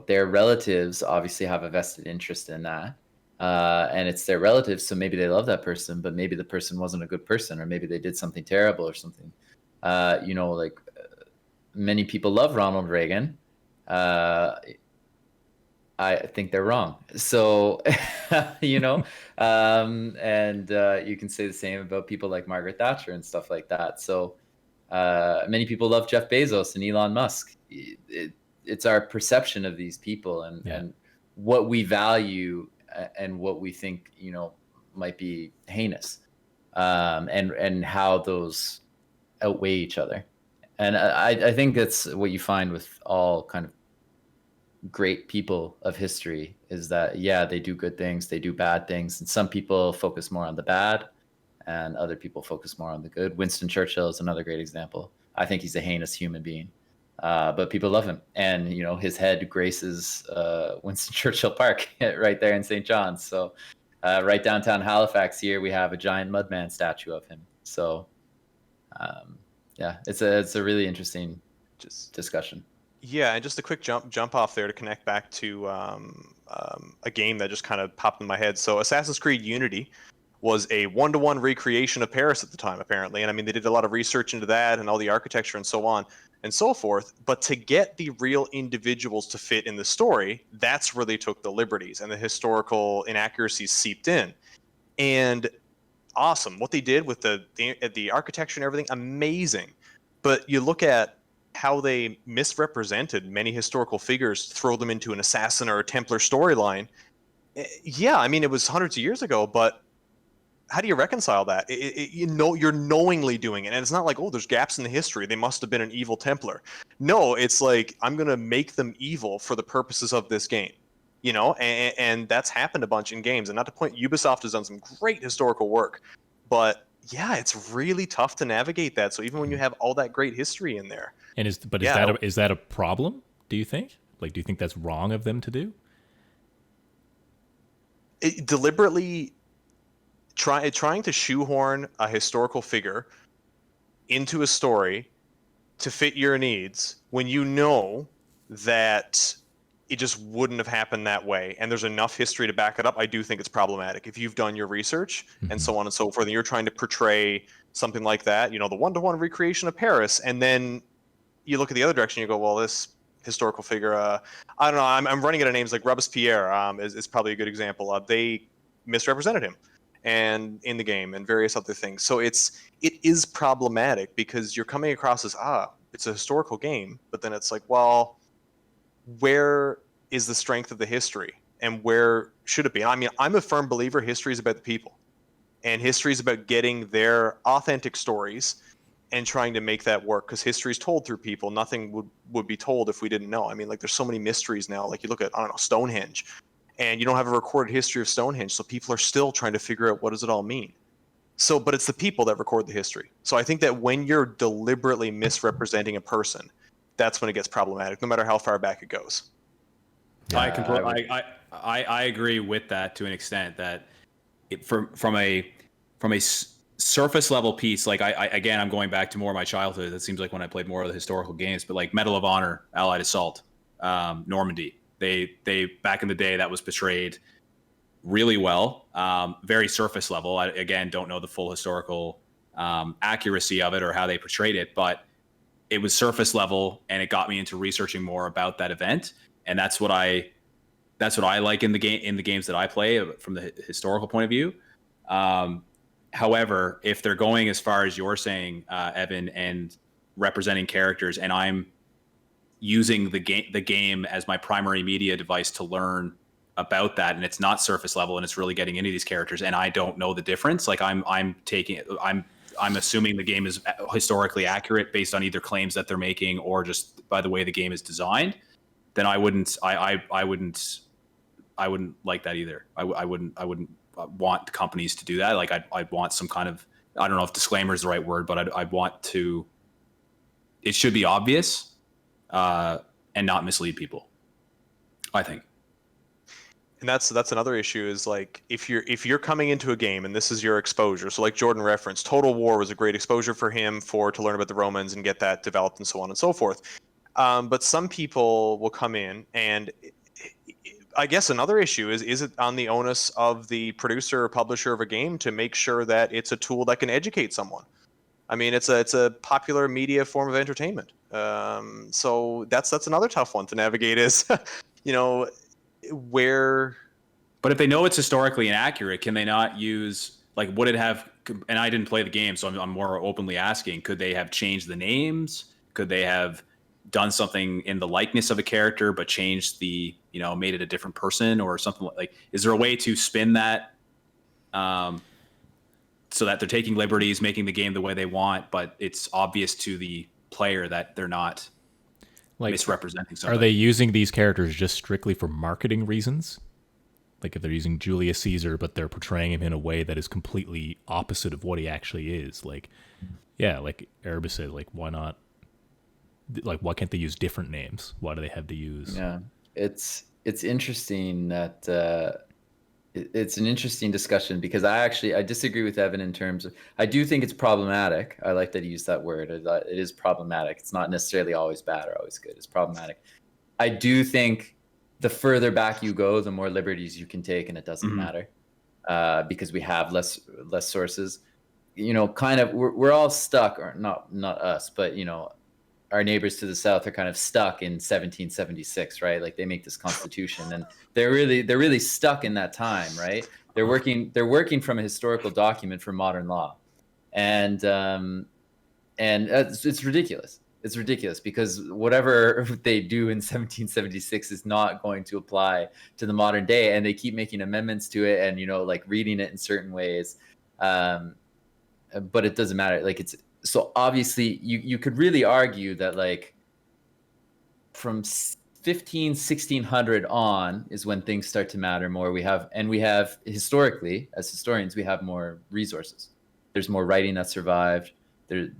their relatives obviously have a vested interest in that. And it's their relatives, so maybe they love that person, but maybe the person wasn't a good person, or maybe they did something terrible or something. Many people love Ronald Reagan. I think they're wrong. So, and you can say the same about people like Margaret Thatcher and stuff like that. So many people love Jeff Bezos and Elon Musk. It's our perception of these people and what we value and what we think, might be heinous, and how those outweigh each other. And I think that's what you find with all kind of great people of history, is that, they do good things, they do bad things. And some people focus more on the bad and other people focus more on the good. Winston Churchill is another great example. I think he's a heinous human being, but people love him. And, his head graces Winston Churchill Park right there in St. John's. So right downtown Halifax here, we have a giant mudman statue of him. So it's a really interesting discussion. Yeah, and just a quick jump off there to connect back to a game that just kind of popped in my head. So Assassin's Creed Unity was a 1-to-1 recreation of Paris at the time, apparently. And I mean, they did a lot of research into that and all the architecture and so on and so forth. But to get the real individuals to fit in the story, that's where they took the liberties and the historical inaccuracies seeped in. And awesome. What they did with the architecture and everything, amazing. But you look at how they misrepresented many historical figures, throw them into an assassin or a Templar storyline. Yeah, I mean, it was hundreds of years ago, but how do you reconcile that? You're knowingly doing it, and it's not like, oh, there's gaps in the history, they must have been an evil Templar. No, it's like, I'm gonna make them evil for the purposes of this game, and that's happened a bunch in games. And not to point, Ubisoft has done some great historical work, but yeah, it's really tough to navigate that. So even when you have all that great history in there, and is that a problem? Do you think? Like, do you think that's wrong of them to do? Deliberately trying to shoehorn a historical figure into a story to fit your needs when you know that it just wouldn't have happened that way, and there's enough history to back it up. I do think it's problematic if you've done your research and so on and so forth, and you're trying to portray something like that, the 1-to-1 recreation of Paris, and then you look at the other direction, you go, well, this historical figure, I don't know, I'm running out of names, like Robespierre is probably a good example. They misrepresented him and in the game and various other things. So it is problematic because you're coming across as, it's a historical game, but then it's like, well, where is the strength of the history and where should it be? I mean, I'm a firm believer history is about the people, and history is about getting their authentic stories and trying to make that work, because history is told through people. Nothing would be told if we didn't know. I mean, like, there's so many mysteries now. Like, you look at, I don't know, Stonehenge, and you don't have a recorded history of Stonehenge, so people are still trying to figure out what does it all mean. So, but it's the people that record the history. So I think that when you're deliberately misrepresenting a person, that's when it gets problematic, no matter how far back it goes. I agree with that to an extent, that from a surface level piece, like I'm going back to more of my childhood. That seems like when I played more of the historical games, but like Medal of Honor, Allied Assault, Normandy, they back in the day, that was portrayed really well, very surface level. I, again, don't know the full historical accuracy of it or how they portrayed it, but it was surface level, and it got me into researching more about that event. And that's what I like in the games that I play from the historical point of view. However, if they're going as far as you're saying, Evan, and representing characters, and I'm using the game as my primary media device to learn about that, and it's not surface level, and it's really getting into these characters, and I don't know the difference, like I'm assuming the game is historically accurate based on either claims that they're making or just by the way the game is designed, then I wouldn't like that either. I wouldn't want companies to do that. Like I'd want some kind of, I don't know if disclaimer is the right word, but I'd want to, it should be obvious and not mislead people, I think. And that's another issue, is like, if you're coming into a game and this is your exposure, so like Jordan referenced, Total War was a great exposure for him to learn about the Romans and get that developed and so on and so forth. But some people will come in, and I guess another issue is it on the onus of the producer or publisher of a game to make sure that it's a tool that can educate someone? I mean, it's a popular media form of entertainment. So that's another tough one to navigate. Is you know where. But if they know it's historically inaccurate, can they not use, like, would it have? And I didn't play the game, so I'm more openly asking. Could they have changed the names? Could they have done something in the likeness of a character, but changed the, made it a different person or something like? Is there a way to spin that, so that they're taking liberties, making the game the way they want, but it's obvious to the player that they're not misrepresenting something? Are they using these characters just strictly for marketing reasons? Like if they're using Julius Caesar, but they're portraying him in a way that is completely opposite of what he actually is. Like, yeah, like Erebus said, like, why not? Like, why can't they use different names? Why do they have to use? Yeah, it's interesting that it's an interesting discussion, because I disagree with Evan in terms of, I do think it's problematic. I like that he used that word. It is problematic. It's not necessarily always bad or always good. It's problematic. I do think the further back you go, the more liberties you can take, and it doesn't matter, because we have less sources. Kind of, we're all stuck, or not us, but our neighbors to the south are kind of stuck in 1776, right? Like they make this constitution, and they're really stuck in that time, right? They're working from a historical document for modern law, and it's ridiculous. It's ridiculous, because whatever they do in 1776 is not going to apply to the modern day, and they keep making amendments to it, and like reading it in certain ways, but it doesn't matter. Like it's so obviously you could really argue that like from 1600 on is when things start to matter more. We have historically, as historians, we have more resources. There's more writing that survived.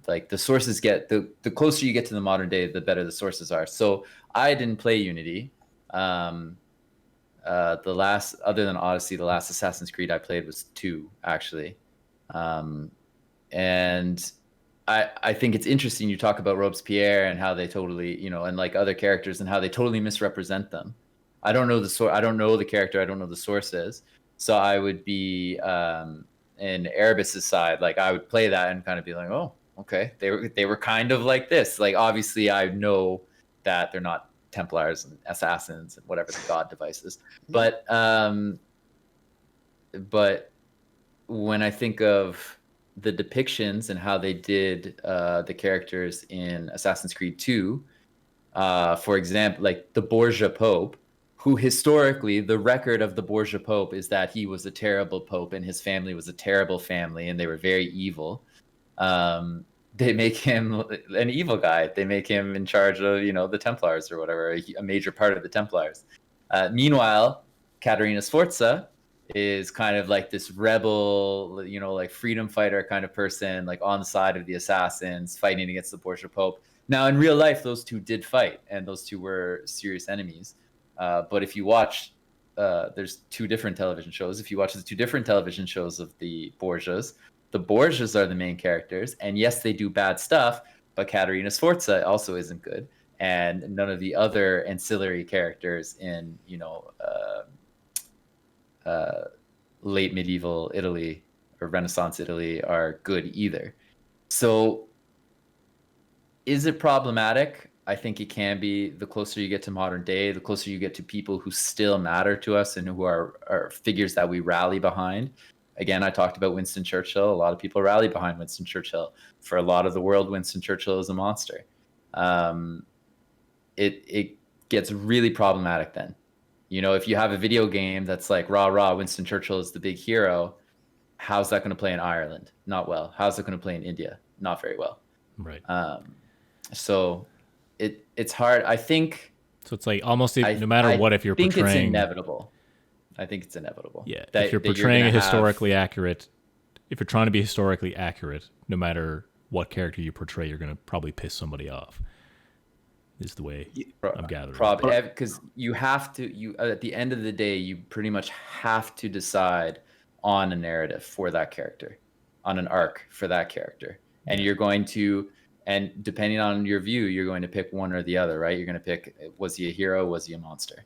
Like the sources get, the closer you get to the modern day, the better the sources are. So I didn't play Unity. The last, other than Odyssey, the last Assassin's Creed I played was 2, actually. And I think it's interesting you talk about Robespierre and how they totally, and like other characters and how they totally misrepresent them. I don't know I don't know the character. I don't know the sources. So I would be in Erebus's side, like I would play that and kind of be like, oh, okay, they were kind of like this. Like obviously I know that they're not Templars and assassins and whatever the god devices. But when I think of the depictions and how they did the characters in Assassin's Creed 2, for example, like the Borgia Pope, who historically the record of the Borgia Pope is that he was a terrible Pope and his family was a terrible family and they were very evil. They make him an evil guy. They make him in charge of, the Templars or whatever, a major part of the Templars. Meanwhile, Caterina Sforza is kind of like this rebel, like freedom fighter kind of person, like on the side of the assassins, fighting against the Borgia Pope. Now, in real life, those two did fight, and those two were serious enemies. But if you watch, there's 2 different television shows. If you watch the 2 different television shows of the Borgias are the main characters. And yes, they do bad stuff, but Caterina Sforza also isn't good. And none of the other ancillary characters in, late medieval Italy or Renaissance Italy are good either. So is it problematic? I think it can be. The closer you get to modern day, the closer you get to people who still matter to us and who are figures that we rally behind. Again, I talked about Winston Churchill. A lot of people rally behind Winston Churchill. For a lot of the world, Winston Churchill is a monster. It gets really problematic then. If you have a video game that's like, rah, Winston Churchill is the big hero, how's that going to play in Ireland? Not well. How's it going to play in India? Not very well. Right. So it's hard. I think. So it's like almost no matter what, if you're portraying. I think it's inevitable. I think it's inevitable. Yeah. If you're portraying if you're trying to be historically accurate, no matter what character you portray, you're going to probably piss somebody off. Is the way I'm gathering. Probably, because you have to. At the end of the day, you pretty much have to decide on a narrative for that character, on an arc for that character, and you're going to. And depending on your view, you're going to pick one or the other, right? You're going to pick, was he a hero? Was he a monster?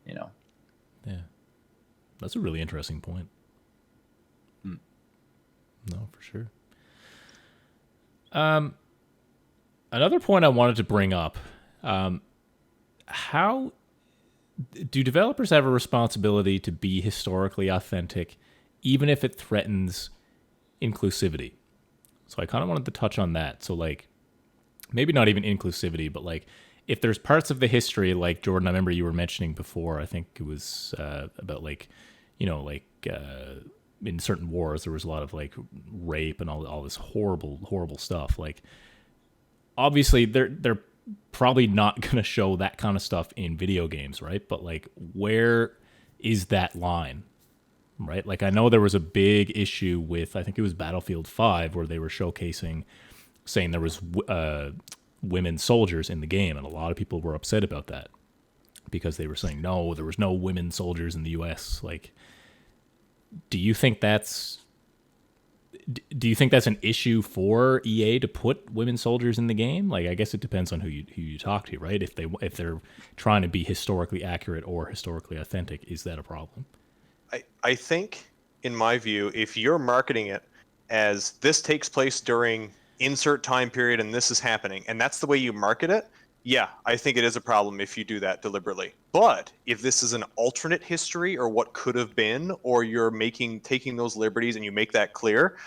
You know? Yeah. That's a really interesting point. No, for sure. Another point I wanted to bring up, how do developers have a responsibility to be historically authentic, even if it threatens inclusivity? So I kind of wanted to touch on that. So like, maybe not even inclusivity, but like, if there's parts of the history, like Jordan, I remember you were mentioning before, I think it was about like, you know, like in certain wars, there was a lot of like rape and all this horrible stuff. Like, obviously they're probably not going to show that kind of stuff in video games, right? But like, where is that line, right? Like, I know there was a big issue with, I think it was Battlefield 5, where they were saying there was women soldiers in the game, and a lot of people were upset about that because they were saying, no, there was no women soldiers in the US. Like, do you think that's an issue for EA to put women soldiers in the game? Like, I guess it depends on who you talk to, right? If they're trying to be historically accurate or historically authentic, is that a problem? I think, in my view, if you're marketing it as this takes place during insert time period and this is happening, and that's the way you market it, yeah, I think it is a problem if you do that deliberately. But if this is an alternate history or what could have been, or you're taking those liberties and you make that clear,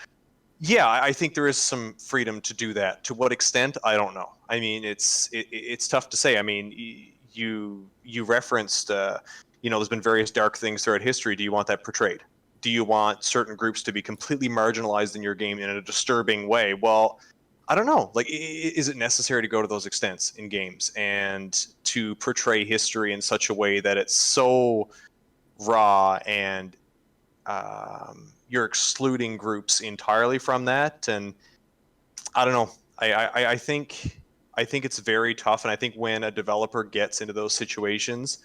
yeah, I think there is some freedom to do that. To what extent, I don't know. I mean, it's tough to say. I mean, you referenced, there's been various dark things throughout history. Do you want that portrayed? Do you want certain groups to be completely marginalized in your game in a disturbing way? Well, I don't know. Like, is it necessary to go to those extents in games and to portray history in such a way that it's so raw and you're excluding groups entirely from that? And I don't know. I think it's very tough. And I think when a developer gets into those situations,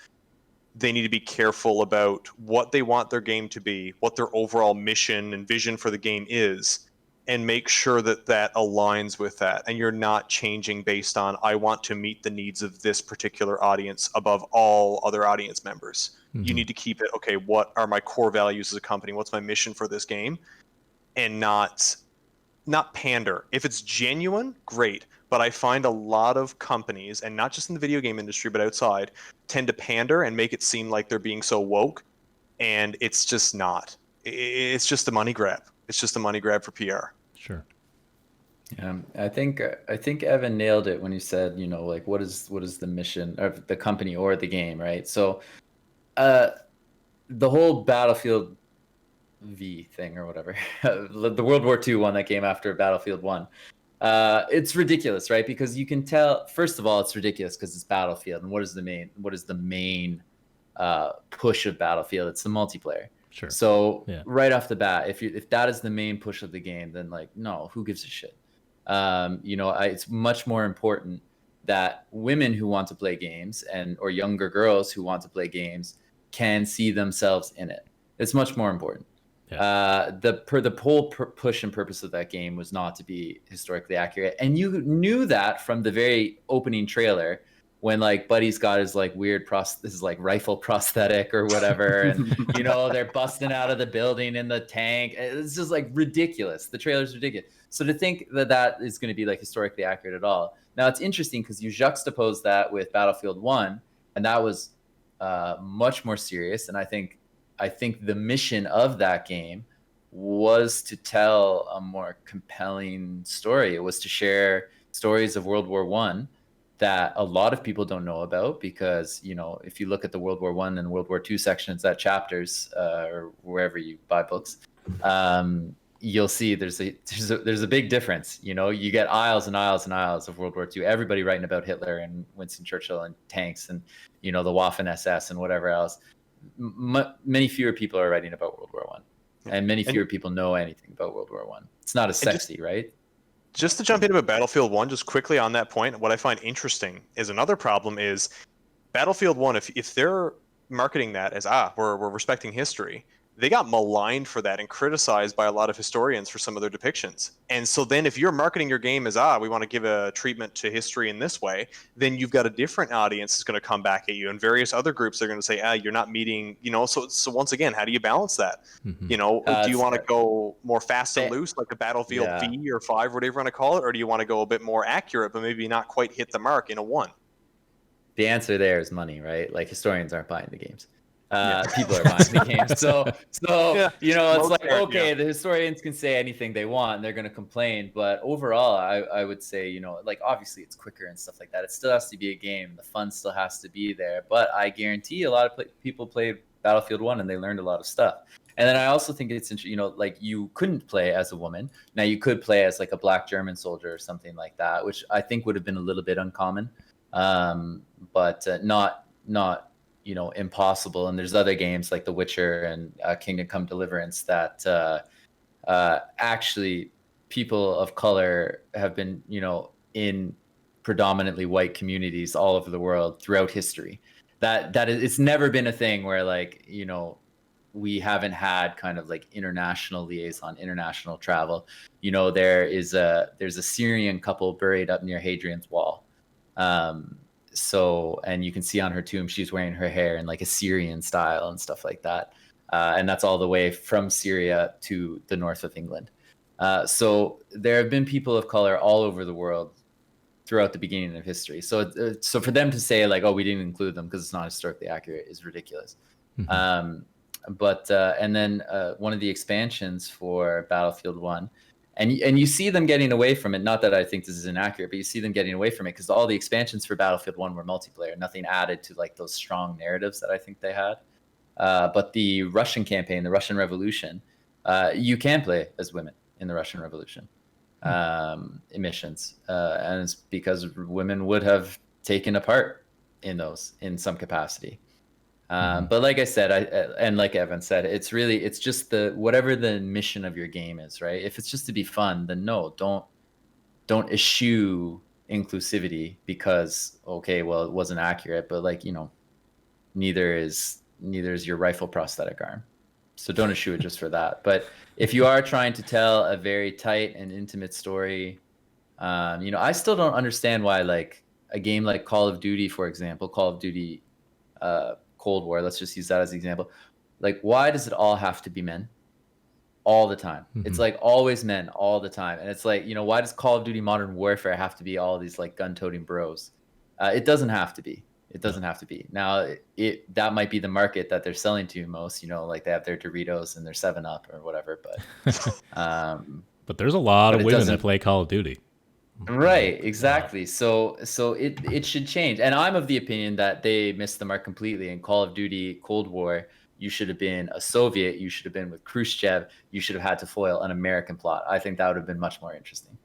they need to be careful about what they want their game to be, what their overall mission and vision for the game is, and make sure that that aligns with that. And you're not changing based on, I want to meet the needs of this particular audience above all other audience members. Mm-hmm. You need to keep it, okay, what are my core values as a company? What's my mission for this game? And not pander. If it's genuine, great. But I find a lot of companies, and not just in the video game industry, but outside, tend to pander and make it seem like they're being so woke. And it's just not. It's just a money grab. It's just a money grab for PR. Sure. Yeah, I think Evan nailed it when he said, like, what is the mission of the company or the game, right? So, the whole Battlefield V thing or whatever, the World War II one that came after Battlefield 1, it's ridiculous, right? Because you can tell, first of all, it's ridiculous because it's Battlefield, and what is the main push of Battlefield? It's the multiplayer. Sure. So right off the bat, if that is the main push of the game, then like, no, who gives a shit? It's much more important that women who want to play games or younger girls who want to play games can see themselves in it. It's much more important. Yeah. The whole push and purpose of that game was not to be historically accurate, and you knew that from the very opening trailer. When like Buddy's got his like weird his like rifle prosthetic or whatever, and they're busting out of the building in the tank. It's just like ridiculous. The trailer's ridiculous. So to think that is going to be like historically accurate at all. Now it's interesting because you juxtapose that with Battlefield 1, and that was much more serious. And I think the mission of that game was to tell a more compelling story. It was to share stories of World War I that a lot of people don't know about, because if you look at the World War I and World War II sections, that chapters or wherever you buy books, you'll see there's a big difference. You get aisles and aisles and aisles of World War II, everybody writing about Hitler and Winston Churchill and tanks and the Waffen SS and whatever else. Many fewer people are writing about World War I, and many fewer people know anything about World War I. It's not as sexy, right? Just to jump into Battlefield 1, just quickly on that point, what I find interesting is another problem is Battlefield 1, if they're marketing that as, we're respecting history, they got maligned for that and criticized by a lot of historians for some of their depictions. And so then if you're marketing your game as, we want to give a treatment to history in this way, then you've got a different audience that's going to come back at you, and various other groups are going to say, you're not meeting, so once again, how do you balance that? Do you want to go more fast and loose, like a Battlefield V or 5, whatever you want to call it, or do you want to go a bit more accurate, but maybe not quite hit the mark in a 1? The answer there is money, right? Like, historians aren't buying the games. People are buying the games. So it's like, okay, the historians can say anything they want and they're going to complain. But overall, I would say, like, obviously it's quicker and stuff like that. It still has to be a game. The fun still has to be there. But I guarantee a lot of people played Battlefield 1 and they learned a lot of stuff. And then I also think it's interesting, like, you couldn't play as a woman. Now you could play as like a black German soldier or something like that, which I think would have been a little bit uncommon. But not impossible. And there's other games like The Witcher and Kingdom Come Deliverance that actually people of color have been, in predominantly white communities all over the world throughout history. That is, it's never been a thing where, like, we haven't had kind of like international liaison, international travel. There's a Syrian couple buried up near Hadrian's Wall. And you can see on her tomb, she's wearing her hair in like a Syrian style and stuff like that. And that's all the way from Syria to the north of England. So there have been people of color all over the world throughout the beginning of history. So for them to say like, we didn't include them because it's not historically accurate is ridiculous. Mm-hmm. And then one of the expansions for Battlefield 1, and you see them getting away from it. Not that I think this is inaccurate, but you see them getting away from it because all the expansions for Battlefield 1 were multiplayer, nothing added to like those strong narratives that I think they had. But the Russian campaign, the Russian Revolution, you can play as women in the Russian Revolution missions. And it's because women would have taken a part in those in some capacity. But like I said, and like Evan said, it's just whatever the mission of your game is, right? If it's just to be fun, then no, don't eschew inclusivity because, okay, well, it wasn't accurate, but like, neither is your rifle prosthetic arm. So don't eschew it just for that. But if you are trying to tell a very tight and intimate story, I still don't understand why, like, a game like Call of Duty, for example, Call of Duty Cold War, let's just use that as an example. Like, why does it all have to be men all the time? Mm-hmm. It's like always men all the time. And it's like, why does Call of Duty Modern Warfare have to be all these like gun-toting bros? It doesn't have to be. It doesn't have to be. Now, that might be the market that they're selling to most, like they have their Doritos and their 7-Up or whatever. But but there's a lot of women that play Call of Duty. Right, exactly. So it should change. And I'm of the opinion that they missed the mark completely. In Call of Duty Cold War, you should have been a Soviet, you should have been with Khrushchev, you should have had to foil an American plot. I think that would have been much more interesting.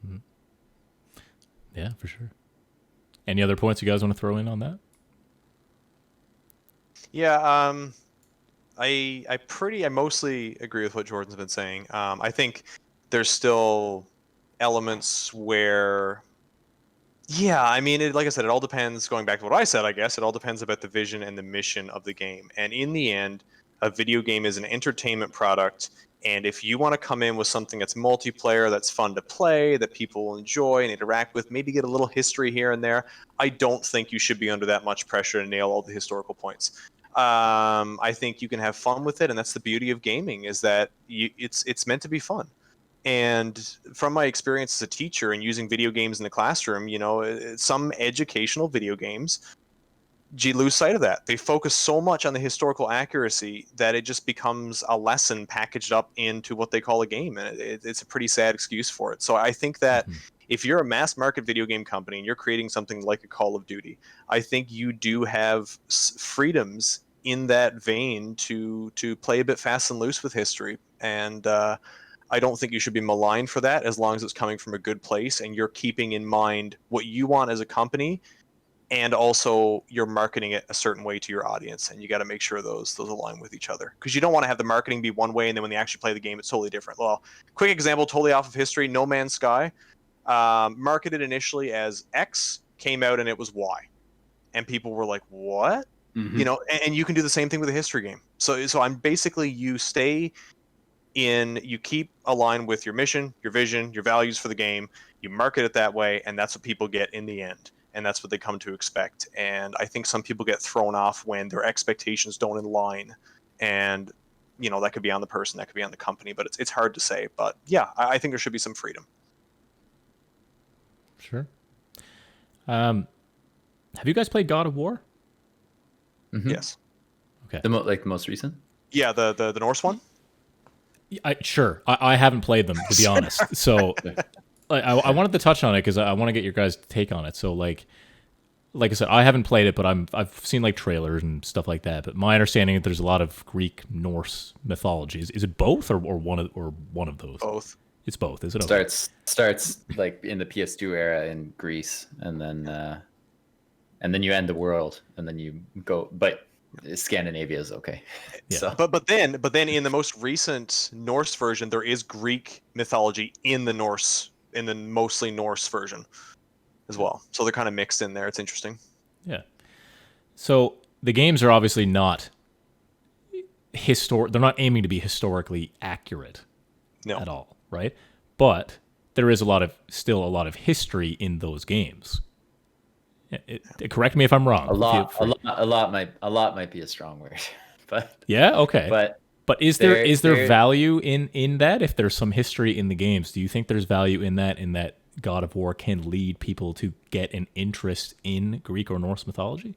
Mm-hmm. Yeah, for sure. Any other points you guys want to throw in on that? Yeah, I mostly agree with what Jordan's been saying. I think there's still elements where, like I said, it all depends, going back to what I said, I guess, it all depends about the vision and the mission of the game. And in the end, a video game is an entertainment product. And if you want to come in with something that's multiplayer, that's fun to play, that people will enjoy and interact with, maybe get a little history here and there, I don't think you should be under that much pressure to nail all the historical points. I think you can have fun with it, and that's the beauty of gaming, is that it's meant to be fun. And from my experience as a teacher and using video games in the classroom, some educational video games, you lose sight of that. They focus so much on the historical accuracy that it just becomes a lesson packaged up into what they call a game. And it's a pretty sad excuse for it. So I think that if you're a mass market video game company and you're creating something like a Call of Duty, I think you do have freedoms in that vein to play a bit fast and loose with history. And I don't think you should be maligned for that, as long as it's coming from a good place and you're keeping in mind what you want as a company, and also you're marketing it a certain way to your audience, and you got to make sure those align with each other, because you don't want to have the marketing be one way and then when they actually play the game it's totally different. Well, quick example, totally off of history, No Man's Sky, marketed initially as X, came out and it was Y, and people were like, what? You know, and you can do the same thing with a history game. So I'm basically, you keep aligned with your mission, your vision, your values for the game. You market it that way, and that's what people get in the end, and that's what they come to expect. And I think some people get thrown off when their expectations don't align, and you know, that could be on the person, that could be on the company, but it's hard to say. But yeah, I think there should be some freedom. Sure. Have you guys played God of War? Yes. Okay. The most recent? Yeah, the Norse one. Sure. I haven't played them, to be honest. So I wanted to touch on it because I want to get your guys' take on it. So like I said, I haven't played it, but I've seen like trailers and stuff like that. But my understanding is there's a lot of Greek, Norse mythology. Is it both or one of those? Both. It's both. Is it? Okay? Starts like in the PS2 era in Greece, and then you end the world, and then you go. But Scandinavia is okay. Yeah. So. But then in the most recent Norse version, there is Greek mythology in the mostly Norse version as well. So they're kind of mixed in there. It's interesting. Yeah. So the games are obviously not they're not aiming to be historically accurate at all, right? But there is still a lot of history in those games. Correct me if I'm wrong. A lot might be a strong word, but yeah, okay. But is there value in that? If there's some history in the games, do you think there's value in that God of War can lead people to get an interest in Greek or Norse mythology?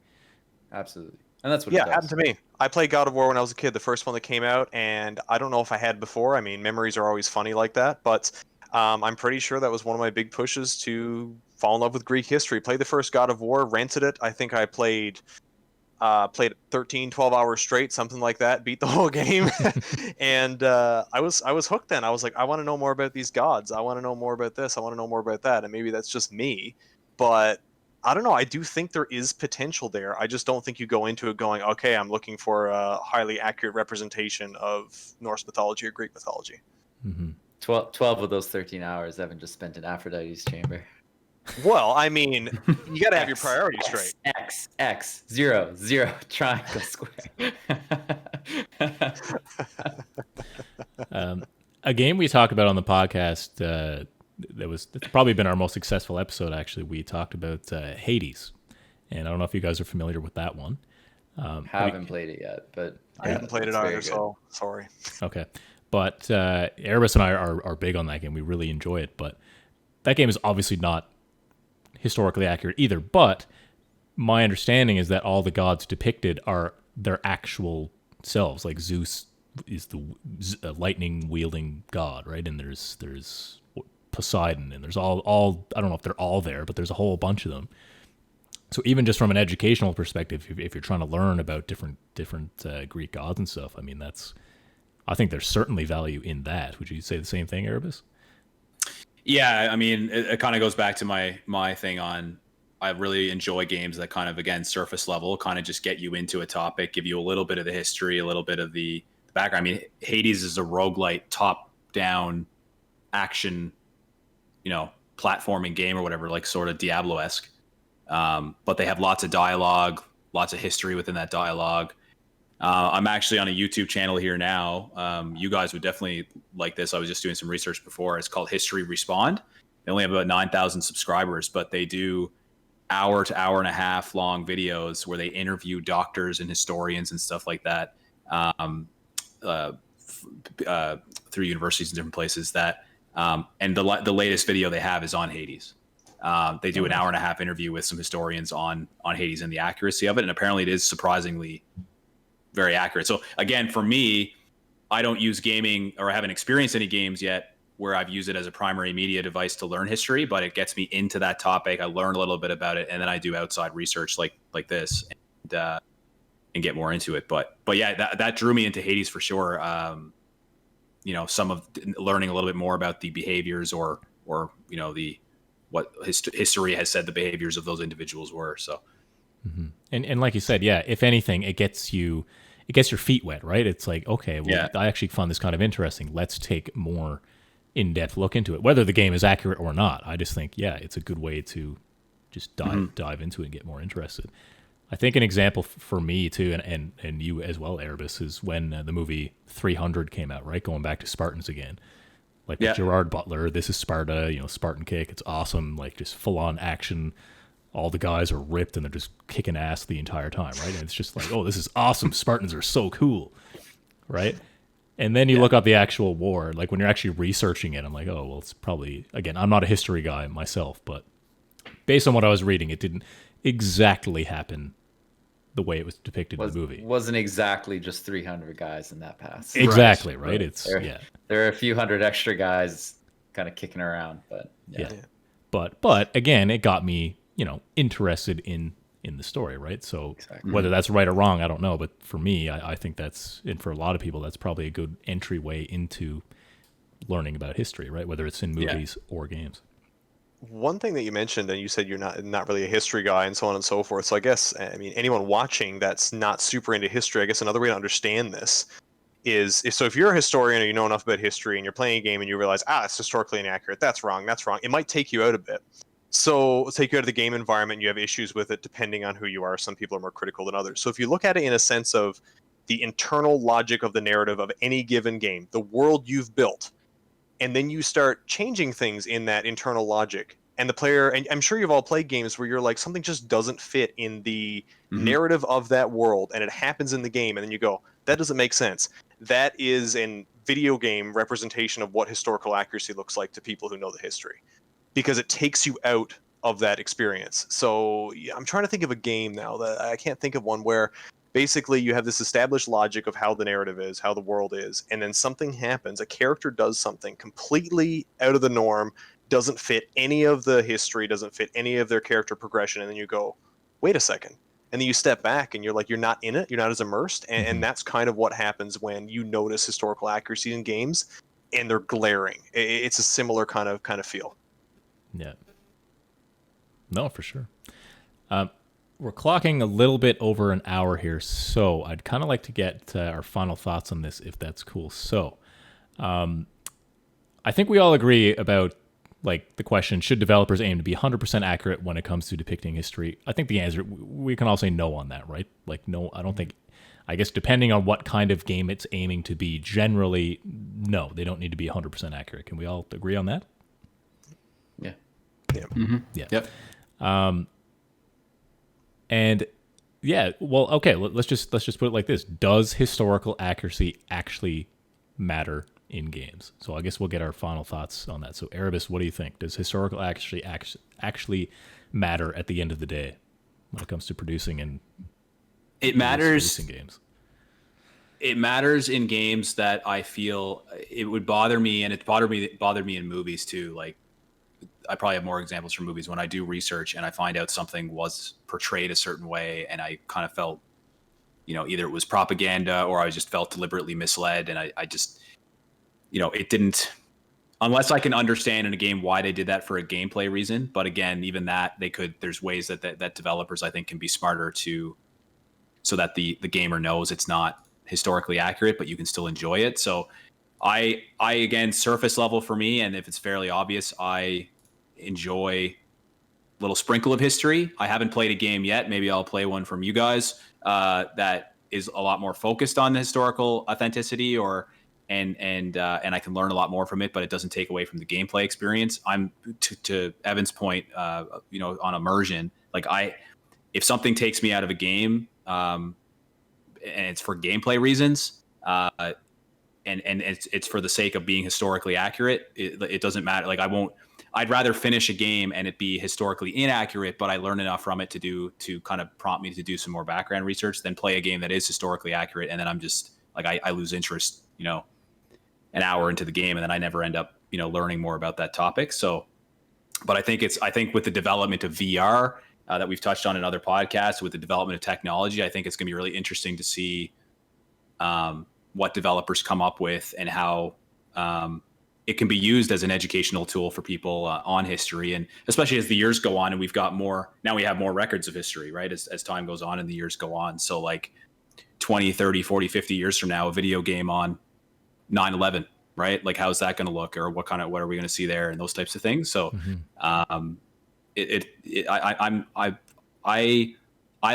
Absolutely. And that's what it does. Happened to me. I played God of War when I was a kid, the first one that came out, and I don't know if I had before. I mean, memories are always funny like that, but I'm pretty sure that was one of my big pushes to fall in love with Greek history. Played the first God of War, rented it. I think I played 13, 12 hours straight, something like that, beat the whole game. And I was hooked then. I was like, I want to know more about these gods. I want to know more about this. I want to know more about that. And maybe that's just me, but I don't know. I do think there is potential there. I just don't think you go into it going, okay, I'm looking for a highly accurate representation of Norse mythology or Greek mythology. Mm-hmm. 12 of those 13 hours Evan just spent in Aphrodite's chamber. Well, I mean, you got to have your priorities straight. X, 0, triangle, square. A game we talk about on the podcast it's probably been our most successful episode, actually. We talked about Hades, and I don't know if you guys are familiar with that one. Haven't played it yet, but I haven't played it either, so sorry. Okay, but Erebus and I are big on that game. We really enjoy it, but that game is obviously not historically accurate either. But my understanding is that all the gods depicted are their actual selves. Like Zeus is the lightning wielding god, right? And there's Poseidon, and there's all I don't know if they're all there, but there's a whole bunch of them. So even just from an educational perspective, if you're trying to learn about different Greek gods and stuff, I mean, I think there's certainly value in that. Would you say the same thing, Erebus? Yeah, I mean, it kind of goes back to my thing on, I really enjoy games that kind of, again, surface level, kind of just get you into a topic, give you a little bit of the history, a little bit of the background. I mean, Hades is a roguelite top-down action, platforming game or whatever, like sort of Diablo-esque. But they have lots of dialogue, lots of history within that dialogue. I'm actually on a YouTube channel here now. You guys would definitely like this. I was just doing some research before. It's called History Respond. They only have about 9,000 subscribers, but they do hour to hour and a half long videos where they interview doctors and historians and stuff like that through universities and different places. And the latest video they have is on Hades. They do an hour and a half interview with some historians on Hades and the accuracy of it. And apparently it is surprisingly very accurate. So again, for me, I don't use gaming, or I haven't experienced any games yet where I've used it as a primary media device to learn history, but it gets me into that topic. I learn a little bit about it, and then I do outside research like this and get more into it. But yeah, that drew me into Hades for sure. Some of learning a little bit more about the behaviors or what history has said the behaviors of those individuals were. So, and like you said, yeah, if anything, it gets your feet wet, right? It's like, okay, well, yeah, I actually found this kind of interesting. Let's take more in-depth look into it, whether the game is accurate or not. I just think, yeah, it's a good way to just dive into it and get more interested. I think an example for me too, and you as well, Erebus, is when the movie 300 came out, right? Going back to Spartans again. Like with Gerard Butler, this is Sparta, Spartan kick. It's awesome, like just full on action. All the guys are ripped and they're just kicking ass the entire time, right? And it's just like, oh, this is awesome. Spartans are so cool, right? And then you look up the actual war, like when you're actually researching it, I'm like, oh, well, it's probably, again, I'm not a history guy myself, but based on what I was reading, it didn't exactly happen the way it was depicted in the movie. Wasn't exactly just 300 guys in that pass. Exactly, right? It's there are a few hundred extra guys kind of kicking around, but But again, it got me, interested in the story, right? So whether that's right or wrong, I don't know. But for me, I think that's, and for a lot of people, that's probably a good entryway into learning about history, right? Whether it's in movies or games. One thing that you mentioned, and you said you're not really a history guy and so on and so forth. So I guess, anyone watching that's not super into history, I guess another way to understand this is so if you're a historian or you know enough about history and you're playing a game and you realize, it's historically inaccurate, that's wrong, it might take you out a bit. So take you out of the game environment, you have issues with it depending on who you are. Some people are more critical than others. So if you look at it in a sense of the internal logic of the narrative of any given game, the world you've built, and then you start changing things in that internal logic, and the player, and I'm sure you've all played games where you're like, something just doesn't fit in the narrative of that world, and it happens in the game, and then you go, that doesn't make sense. That is a video game representation of what historical accuracy looks like to people who know the history, because it takes you out of that experience. So I'm trying to think of a game now that I can't think of one where basically you have this established logic of how the narrative is, how the world is, and then something happens, a character does something completely out of the norm, doesn't fit any of the history, doesn't fit any of their character progression, and then you go, wait a second. And then you step back and you're like, you're not in it, you're not as immersed, and that's kind of what happens when you notice historical accuracy in games and they're glaring. It's a similar kind of feel. Yeah. No, for sure. We're clocking a little bit over an hour here, so I'd kind of like to get our final thoughts on this, if that's cool. So, I think we all agree about like the question: should developers aim to be 100% accurate when it comes to depicting history? I think the answer, we can all say no on that, right? Like, no, I don't think. I guess depending on what kind of game it's aiming to be, generally, no, they don't need to be 100% accurate. Can we all agree on that? Yeah. Mm-hmm. Yeah. Yep. And yeah, well, okay, let's just put it like this: does historical accuracy actually matter in games? So I guess we'll get our final thoughts on that. So Erebus, what do you think? Does historical accuracy actually matter at the end of the day when it comes to producing and it matters in games? It matters in games that I feel it would bother me, and it bothered me in movies too. Like, I probably have more examples from movies when I do research and I find out something was portrayed a certain way and I kind of felt, either it was propaganda or I just felt deliberately misled. And I just, it didn't, unless I can understand in a game why they did that for a gameplay reason. But again, even that there's ways that developers, I think, can be smarter so that the gamer knows it's not historically accurate, but you can still enjoy it. So I again, surface level for me, and if it's fairly obvious, I enjoy a little sprinkle of history. I haven't played a game yet. Maybe I'll play one from you guys that is a lot more focused on the historical authenticity, and I can learn a lot more from it, but it doesn't take away from the gameplay experience. I'm to Evan's point, on immersion. Like if something takes me out of a game, and it's for gameplay reasons, and it's for the sake of being historically accurate, it doesn't matter. Like I'd rather finish a game and it be historically inaccurate, but I learn enough from it to kind of prompt me to do some more background research than play a game that is historically accurate. And then I'm just like, I lose interest, an hour into the game, and then I never end up, learning more about that topic. So, but I think with the development of VR that we've touched on in other podcasts, with the development of technology, I think it's going to be really interesting to see what developers come up with and how it can be used as an educational tool for people on history. And especially as the years go on and we have more records of history, right? As time goes on and the years go on. So like 20, 30, 40, 50 years from now, a video game on 9/11, right? Like, how's that going to look, or what are we going to see there, and those types of things. So I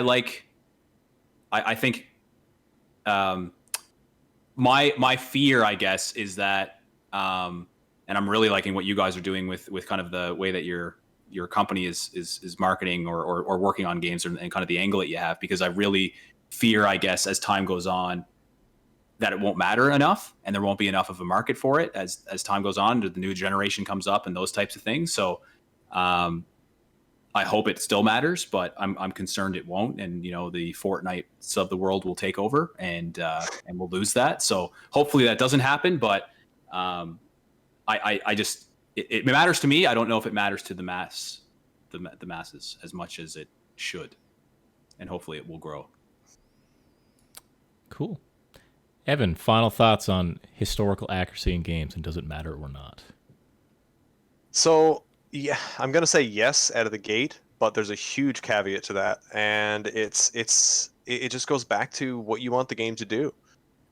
like I think my fear, I guess, is that, and I'm really liking what you guys are doing with kind of the way that your company is marketing or working on games and kind of the angle that you have, because I really fear, I guess, as time goes on, that it won't matter enough and there won't be enough of a market for it as time goes on, the new generation comes up and those types of things. So I hope it still matters, but I'm concerned it won't. And, the Fortnites of the world will take over and we'll lose that. So hopefully that doesn't happen. But I just, it matters to me. I don't know if it matters to the masses as much as it should. And hopefully it will grow. Cool. Evan, final thoughts on historical accuracy in games, and does it matter or not? So, yeah, I'm going to say yes out of the gate, but there's a huge caveat to that. And it just goes back to what you want the game to do.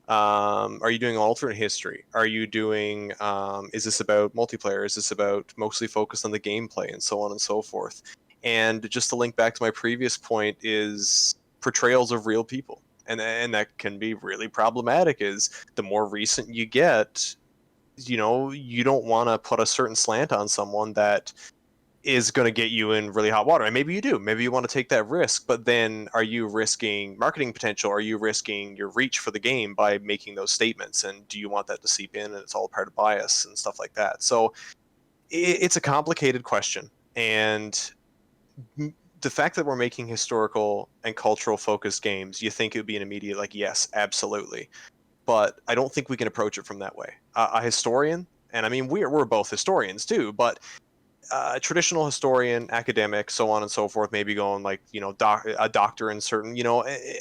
Are you doing alternate history? Are you doing, is this about multiplayer? Is this about mostly focused on the gameplay and so on and so forth? And just to link back to my previous point is portrayals of real people. And that can be really problematic. Is the more recent you get, you don't want to put a certain slant on someone that is going to get you in really hot water. And maybe you do. Maybe you want to take that risk. But then are you risking marketing potential? Are you risking your reach for the game by making those statements? And do you want that to seep in? And it's all part of bias and stuff like that. So it's a complicated question. And the fact that we're making historical and cultural focused games, you think it would be an immediate, like, yes, absolutely. But I don't think we can approach it from that way. A historian, and I mean, we're both historians too, but a traditional historian, academic, so on and so forth, maybe going like, a doctor in certain,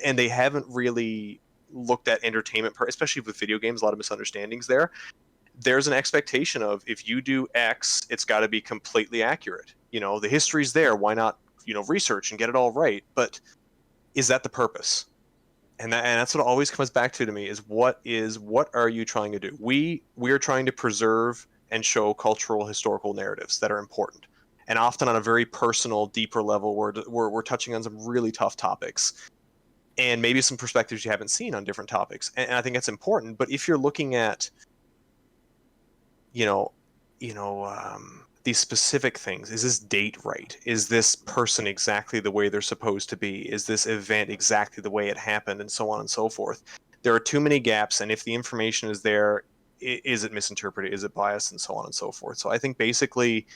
and they haven't really looked at entertainment, especially with video games, a lot of misunderstandings there. There's an expectation of, if you do X, it's got to be completely accurate. The history's there. Why not, research and get it all right? But is that the purpose? And that's what it always comes back to me, is what are you trying to do? We are trying to preserve and show cultural, historical narratives that are important, and often on a very personal, deeper level, where we're touching on some really tough topics, and maybe some perspectives you haven't seen on different topics. And I think that's important. But if you're looking at, these specific things, is this date right? Is this person exactly the way they're supposed to be? Is this event exactly the way it happened? And so on and so forth. There are too many gaps, and if the information is there, is it misinterpreted? Is it biased? And so on and so forth. So I think basically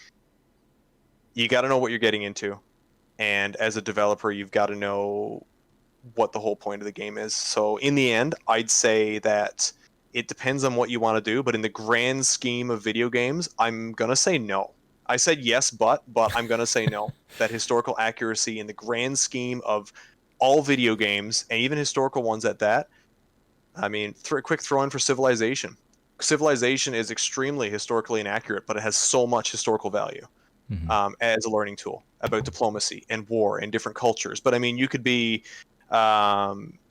you got to know what you're getting into. And as a developer, you've got to know what the whole point of the game is. So in the end, I'd say that it depends on what you want to do. But in the grand scheme of video games, I'm going to say no. I said yes, but I'm going to say no. That historical accuracy in the grand scheme of all video games, and even historical ones at that. I mean, quick throw in for Civilization. Civilization is extremely historically inaccurate, but it has so much historical value as a learning tool about diplomacy and war and different cultures. But I mean, you could be you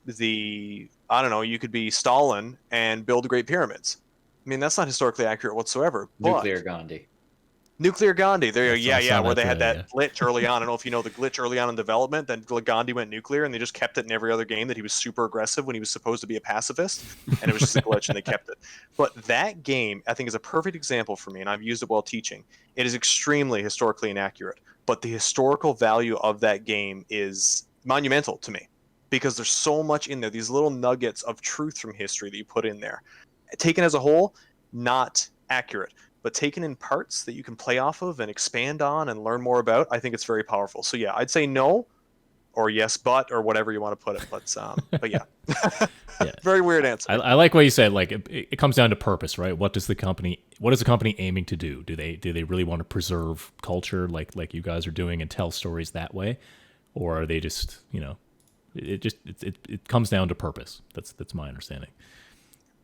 could be Stalin and build the Great Pyramids. I mean, that's not historically accurate whatsoever. Nuclear Gandhi. Nuclear Gandhi. There you go. Yeah, where they had that yeah. glitch early on. I don't know if you know the glitch early on in development. Then Gandhi went nuclear, and they just kept it in every other game, that he was super aggressive when he was supposed to be a pacifist, and it was just a glitch, and they kept it. But that game, I think, is a perfect example for me, and I've used it while teaching. It is extremely historically inaccurate, but the historical value of that game is monumental to me, because there's so much in there, these little nuggets of truth from history that you put in there. Taken as a whole, not accurate. But taken in parts that you can play off of and expand on and learn more about, I think it's very powerful. So yeah, I'd say no, or yes, but, or whatever you want to put it. But yeah, Yeah. Very weird answer. I like what you said. Like it comes down to purpose, right? What is the company aiming to do? Do they really want to preserve culture like you guys are doing and tell stories that way, or are they just it comes down to purpose? That's my understanding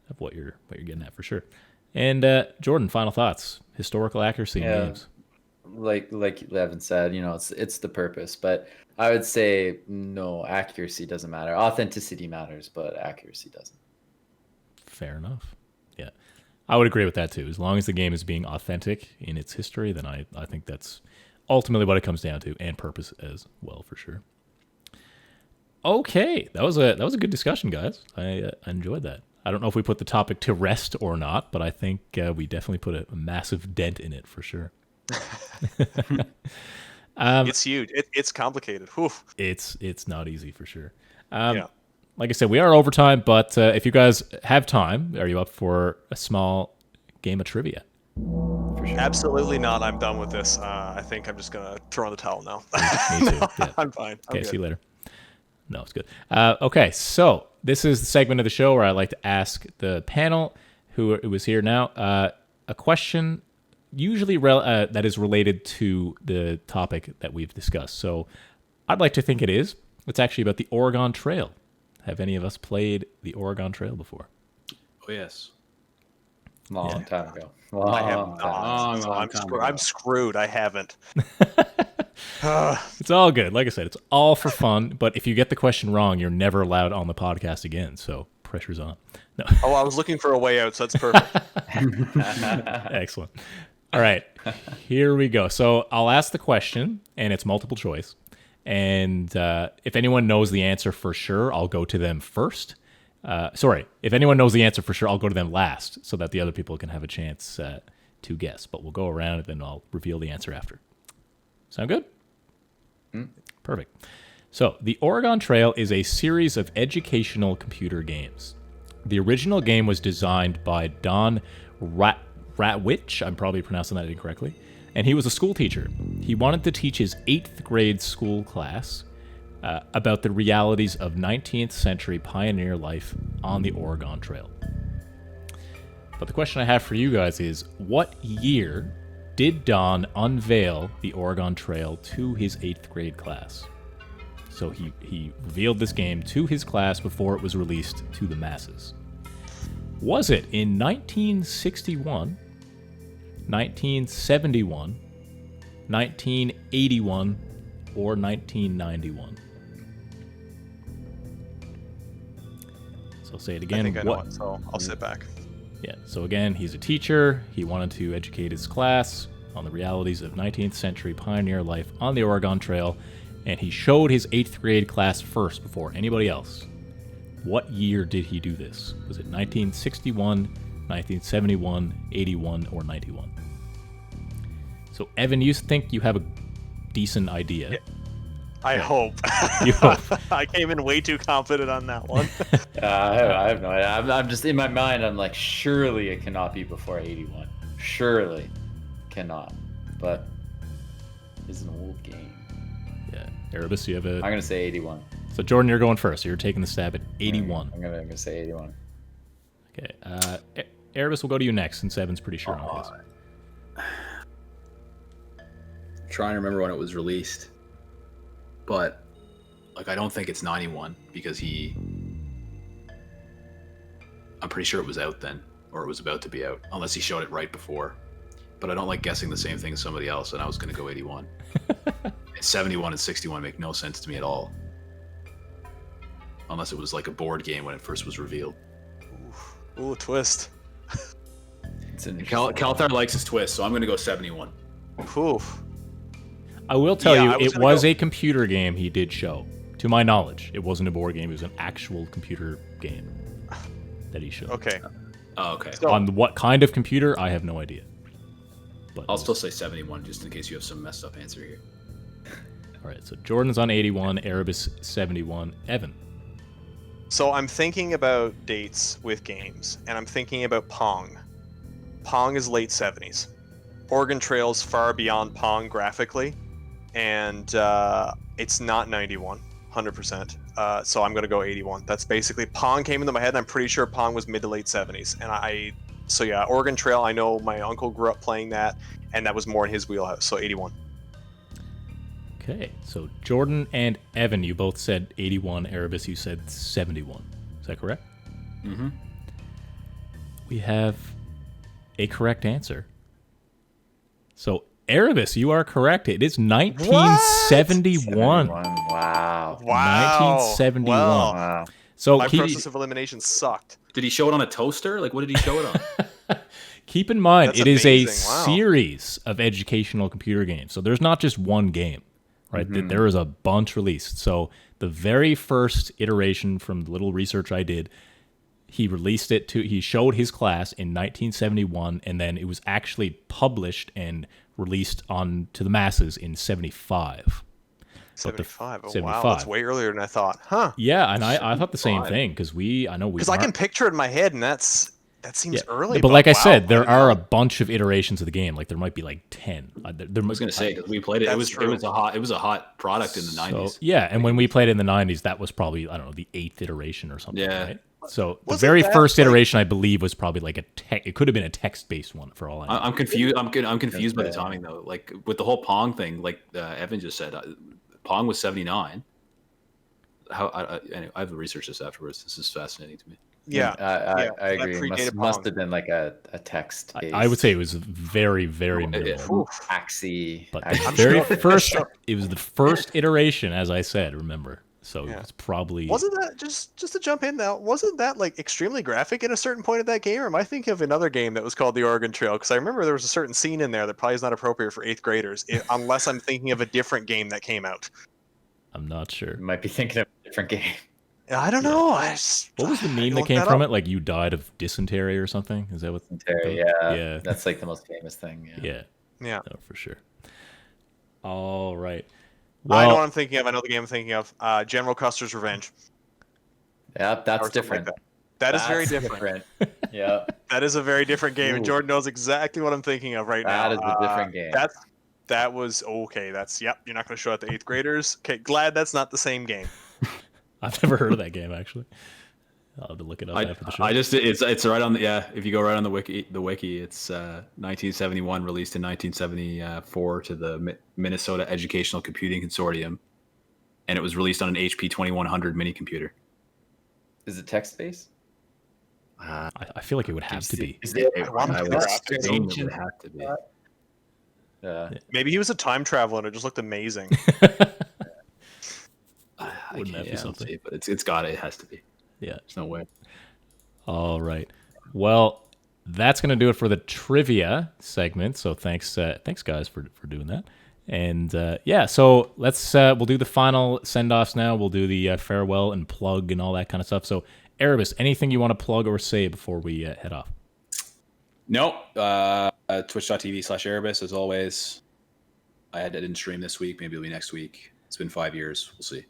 of what you're getting at for sure. And Jordan, final thoughts. Historical accuracy in games. Like Evan said, it's the purpose. But I would say no, accuracy doesn't matter. Authenticity matters, but accuracy doesn't. Fair enough. Yeah, I would agree with that too. As long as the game is being authentic in its history, then I think that's ultimately what it comes down to, and purpose as well, for sure. Okay, that was a good discussion, guys. I enjoyed that. I don't know if we put the topic to rest or not, but I think we definitely put a massive dent in it for sure. It's huge. It's complicated. Whew. It's not easy for sure. Yeah. Like I said, we are overtime, but if you guys have time, are you up for a small game of trivia? For sure. Absolutely not. I'm done with this. I think I'm just gonna throw in the towel now. Me too. Yeah. I'm fine. I'm Okay, good. see you later. No, it's good. Okay, so this is the segment of the show where I like to ask the panel, who was here now, a question usually that is related to the topic that we've discussed. So I'd like to think it is. It's actually about the Oregon Trail. Have any of us played the Oregon Trail before? Oh yes. Long time ago. I have Long time. not. So I'm screwed. I haven't. It's all good. Like I said, it's all for fun. But if you get the question wrong, you're never allowed on the podcast again. So pressure's on. No. Oh, I was looking for a way out, so that's perfect. Excellent. All right, here we go. So I'll ask the question, and it's multiple choice. And if anyone knows the answer for sure, I'll go to them first. If anyone knows the answer for sure, I'll go to them last so that the other people can have a chance to guess. But we'll go around, and then I'll reveal the answer after. Sound good? Perfect. So the Oregon Trail is a series of educational computer games. The original game was designed by Don Ratwich, I'm probably pronouncing that incorrectly, and he was a school teacher. He wanted to teach his 8th grade school class about the realities of 19th century pioneer life on the Oregon Trail. But the question I have for you guys is, what year did Don unveil the Oregon Trail to his 8th grade class? So he revealed this game to his class before it was released to the masses. Was it in 1961, 1971, 1981, or 1991? So I'll say it again. I think I know it, so I'll sit back. Yeah, so again, he's a teacher. He wanted to educate his class on the realities of 19th century pioneer life on the Oregon Trail, and he showed his 8th grade class first before anybody else. What year did he do this? Was it 1961, 1971, 81, or 91? So, Evan, you think you have a decent idea. Yeah. I hope. You hope. I came in way too confident on that one. I have no idea. I'm just in my mind. I'm like, surely it cannot be before 81. Surely cannot. But it's an old game. Yeah. Erebus, you have a... I'm gonna say 81. So, Jordan, you're going first. So you're taking the stab at 81. I'm gonna say 81. Okay. Erebus will go to you next, since Evan's pretty sure on his. I'm trying to remember when it was released, but like I don't think it's 91 because I'm pretty sure it was out then, or it was about to be out, unless he showed it right before. But I don't like guessing the same thing as somebody else, and I was going to go 81. 71 and 61 make no sense to me at all, unless it was like a board game when it first was revealed. Ooh, twist. It's an Calthar likes his twist, so I'm going to go 71. Oof. I will tell you, I was it was a computer game he did show. To my knowledge, it wasn't a board game. It was an actual computer game that he showed. Okay. Oh, okay. So- On what kind of computer, I have no idea. But I'll still say 71 just in case you have some messed up answer here. all right, so Jordan's on 81, Erebus 71. Evan. So I'm thinking about dates with games, and I'm thinking about Pong. Pong is late 70s. Oregon Trail's far beyond Pong graphically, and it's not 91, 100%. So I'm going to go 81. That's basically, Pong came into my head, and I'm pretty sure Pong was mid to late 70s. And so yeah, Oregon Trail, I know my uncle grew up playing that, and that was more in his wheelhouse, so 81. Okay, so Jordan and Evan, you both said 81. Erebus, you said 71. Is that correct? Mm-hmm. We have a correct answer. So, Erebus, you are correct. It is 1971. Wow. 1971. Well, Wow. So my process of elimination sucked. Did he show it on a toaster? Like, what did he show it on? keep in mind, That's it is a amazing. Wow. series of educational computer games. So there's not just one game, right? There is a bunch released. So the very first iteration, from the little research I did, he showed his class in 1971, and then it was actually published and released on to the masses in 75. 75. Oh, 75. wow. That's way earlier than I thought. Huh. Yeah, and I thought the same thing, because I can picture it in my head, and that seems early. But like I wow, said, there I are know. a bunch of iterations of the game. Like there might be like 10. I was going to say, because we played it. It was a hot product in the 90s. Yeah, and when we played it in the 90s, that was probably, I don't know, the 8th iteration or something, Yeah. right? So the Wasn't very that, first like- iteration, I believe, was probably like it could have been a text-based one for all I know. I'm confused. I'm confused by the timing though. Like with the whole Pong thing, like Evan just said, Pong was 79. Anyway, I have to research this afterwards. This is fascinating to me. I that agree. predated Must Pong. have been like a text. I would say it was very, very minimal. Axie. But Axie. the very first, it was the first iteration, as I said, remember. So it's probably... Wasn't that, just to jump in now, wasn't that like extremely graphic at a certain point of that game? Or am I thinking of another game that was called the Oregon Trail? Because I remember there was a certain scene in there that probably is not appropriate for 8th graders, unless I'm thinking of a different game that came out. I'm not sure. You might be thinking of a different game. I don't know. What was the meme that came from it? Like, you died of dysentery or something? Is that what? Yeah. That's like the most famous thing. Yeah. Yeah. No, for sure. All right. I know Well, what I'm thinking of. I know the game I'm thinking of. General Custer's Revenge. Yeah, that's Or something different. like that is very That's different. Yeah, That is a very different game, and Ooh. Jordan knows exactly what I'm thinking of right now. that is a different game. That was okay. You're not going to show it to 8th graders. Okay, glad that's not the same game. I've never heard of that game, actually. I'll have to look it up after the show. It's right on the if you go right on the wiki, it's 1971, released in 1974 to the Minnesota Educational Computing Consortium, and it was released on an HP 2100 mini computer. Is it text-based? I feel like it would have to be. I want to do that. It would have to be. Maybe he was a time traveler and it just looked amazing. Wouldn't that be something? See, but it has to be. Yeah. There's no way. All right. Well, that's going to do it for the trivia segment. So thanks guys for doing that. And so we'll do the final send-offs now. We'll do the farewell and plug and all that kind of stuff. So Erebus, anything you want to plug or say before we head off? Nope. Twitch.tv/Erebus as always. I didn't stream this week. Maybe it'll be next week. It's been 5 years. We'll see.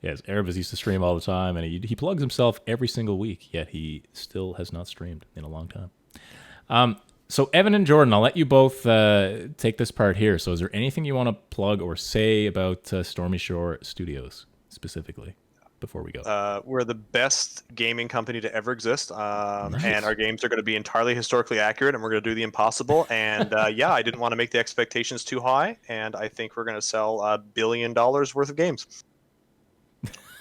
Yes, Erebus used to stream all the time, and he plugs himself every single week, yet he still has not streamed in a long time. So Evan and Jordan, I'll let you both take this part here. So is there anything you want to plug or say about Stormy Shore Studios specifically before we go? We're the best gaming company to ever exist, and our games are going to be entirely historically accurate, and we're going to do the impossible. And I didn't want to make the expectations too high, and I think we're going to sell $1 billion worth of games.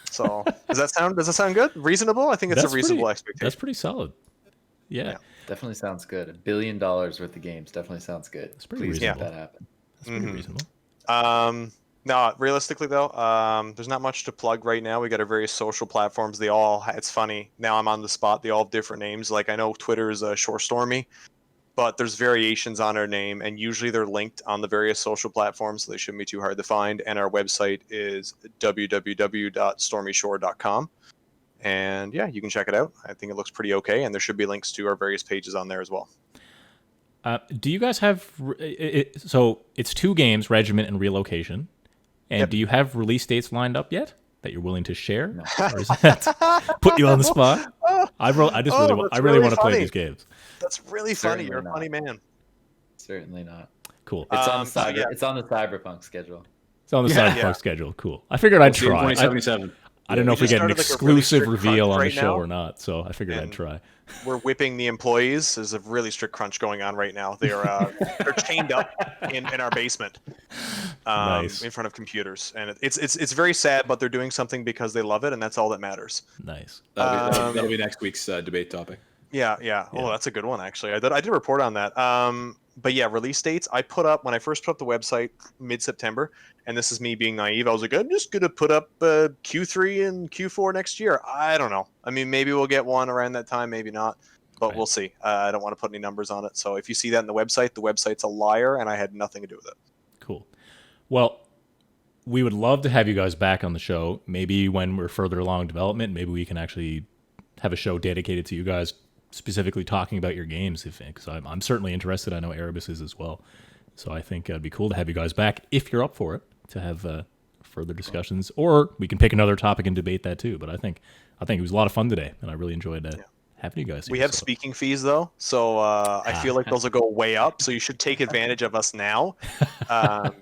So does that sound good? Reasonable? I think it's a reasonable expectation. That's pretty solid. Yeah. Definitely sounds good. $1 billion worth of games definitely sounds good. It's pretty Please reasonable. make that happen. That's pretty reasonable. No, realistically though, there's not much to plug right now. We got our various social platforms. It's funny. Now I'm on the spot. They all have different names. Like I know Twitter is Shore Stormy, but there's variations on our name, and usually they're linked on the various social platforms, so they shouldn't be too hard to find. And our website is www.stormyshore.com. And yeah, you can check it out. I think it looks pretty okay, and there should be links to our various pages on there as well. Do you guys have... So it's 2 games, Regiment and Relocation. And do you have release dates lined up yet that you're willing to share? No. Or is that put you on the spot? I really want to play these games. That's really funny. You're a funny man. Certainly not. Cool. It's on the It's on the Cyberpunk schedule. It's on the Cyberpunk schedule. Cool. I figured I'd try. 2077. I don't know if we get an exclusive reveal on the show now. or not, so I figured I'd try. We're whipping the employees. There's a really strict crunch going on right now. They are they're chained up in our basement, Nice. in front of computers, and it's very sad. But they're doing something because they love it, and that's all that matters. Nice. That'll be next week's debate topic. Yeah. Oh, that's a good one actually. I did a report on that. But yeah, release dates. I put up when I first put up the website mid-September, and this is me being naive. I was like, I'm just gonna put up Q3 and Q4 next year. I don't know. I mean, maybe we'll get one around that time, maybe not, but we'll see. I don't want to put any numbers on it. So if you see that in the website's a liar, and I had nothing to do with it. Cool. Well, we would love to have you guys back on the show. Maybe when we're further along in development, maybe we can actually have a show dedicated to you guys specifically talking about your games. Because I'm certainly interested. I know Erebus is as well. So I think it'd be cool to have you guys back if you're up for it to have further discussions, or we can pick another topic and debate that too. But I think it was a lot of fun today, and I really enjoyed having you guys here. We have speaking fees though, so I feel like those will go way up. So you should take advantage of us now,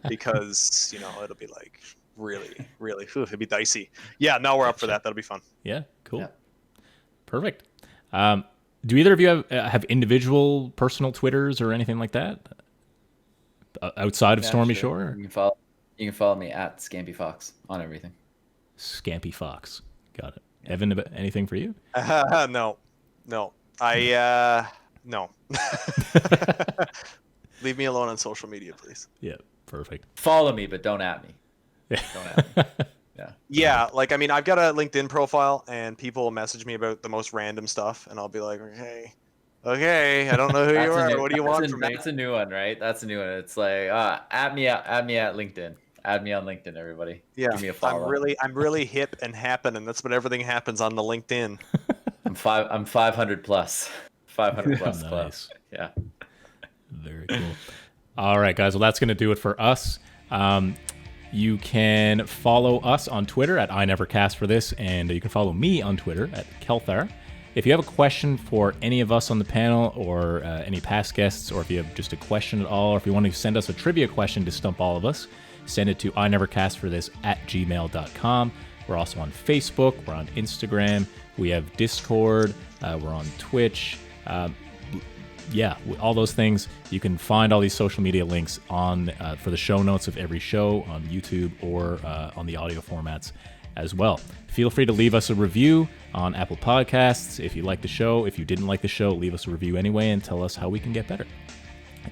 because it'll be like really, it'd be dicey. Yeah, no, we're up for that. That'll be fun. Yeah, cool, perfect. Do either of you have individual personal Twitters or anything like that outside of Stormy Shore? You can follow me at Scampy Fox on everything. Scampy Fox, got it. Evan, anything for you? No. No. Leave me alone on social media, please. Yeah, perfect. Follow me, but don't at me. Don't at me. Yeah. Yeah, like, I mean, I've got a LinkedIn profile, and people will message me about the most random stuff, and I'll be like, okay, I don't know who you are. What do you want from me? That's a new one, right? That's a new one. It's like, add me at LinkedIn. Add me on LinkedIn, everybody. Yeah, give me a follow. I'm really hip and happening. That's what everything happens on the LinkedIn. I'm 500 plus. 500 plus club. Nice. Yeah. Very cool. All right, guys. Well, that's going to do it for us. You can follow us on Twitter at INeverCastForThis, and you can follow me on Twitter at Kelthar. If you have a question for any of us on the panel, or any past guests, or if you have just a question at all, or if you want to send us a trivia question to stump all of us, send it to INeverCastForThis@gmail.com. We're also on Facebook. We're on Instagram. We have Discord. We're on Twitch. All those things. You can find all these social media links on for the show notes of every show on YouTube or on the audio formats as well. Feel free to leave us a review on Apple Podcasts if you like the show. If you didn't like the show, leave us a review anyway and tell us how we can get better.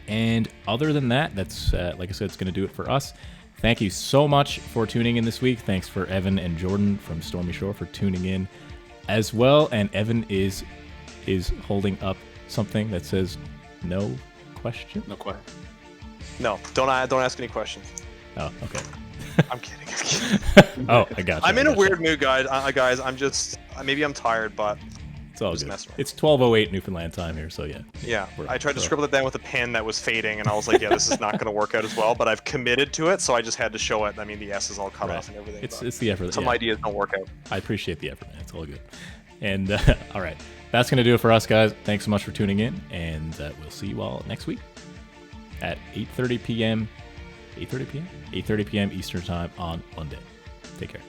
And other than that, that's like I said, it's going to do it for us. Thank you so much for tuning in this week. Thanks for Evan and Jordan from Stormy Shore for tuning in as well. And Evan is holding up something that says no question. No question. No, don't ask any questions. Oh, okay. I'm kidding. Oh, I got you. I'm in a weird mood, guys. I'm just maybe I'm tired, but it's all just good. messing around. It's 12:08 Newfoundland time here, so yeah. Yeah, I tried to scribble it down with a pen that was fading, and I was like, yeah, this is not going to work out as well. But I've committed to it, so I just had to show it. I mean, the S is all cut off and everything. It's the effort. Some ideas don't work out. I appreciate the effort, man. It's all good. And all right, that's going to do it for us, guys. Thanks so much for tuning in, and we'll see you all next week at 8:30 p.m. Eastern Time on Monday. Take care.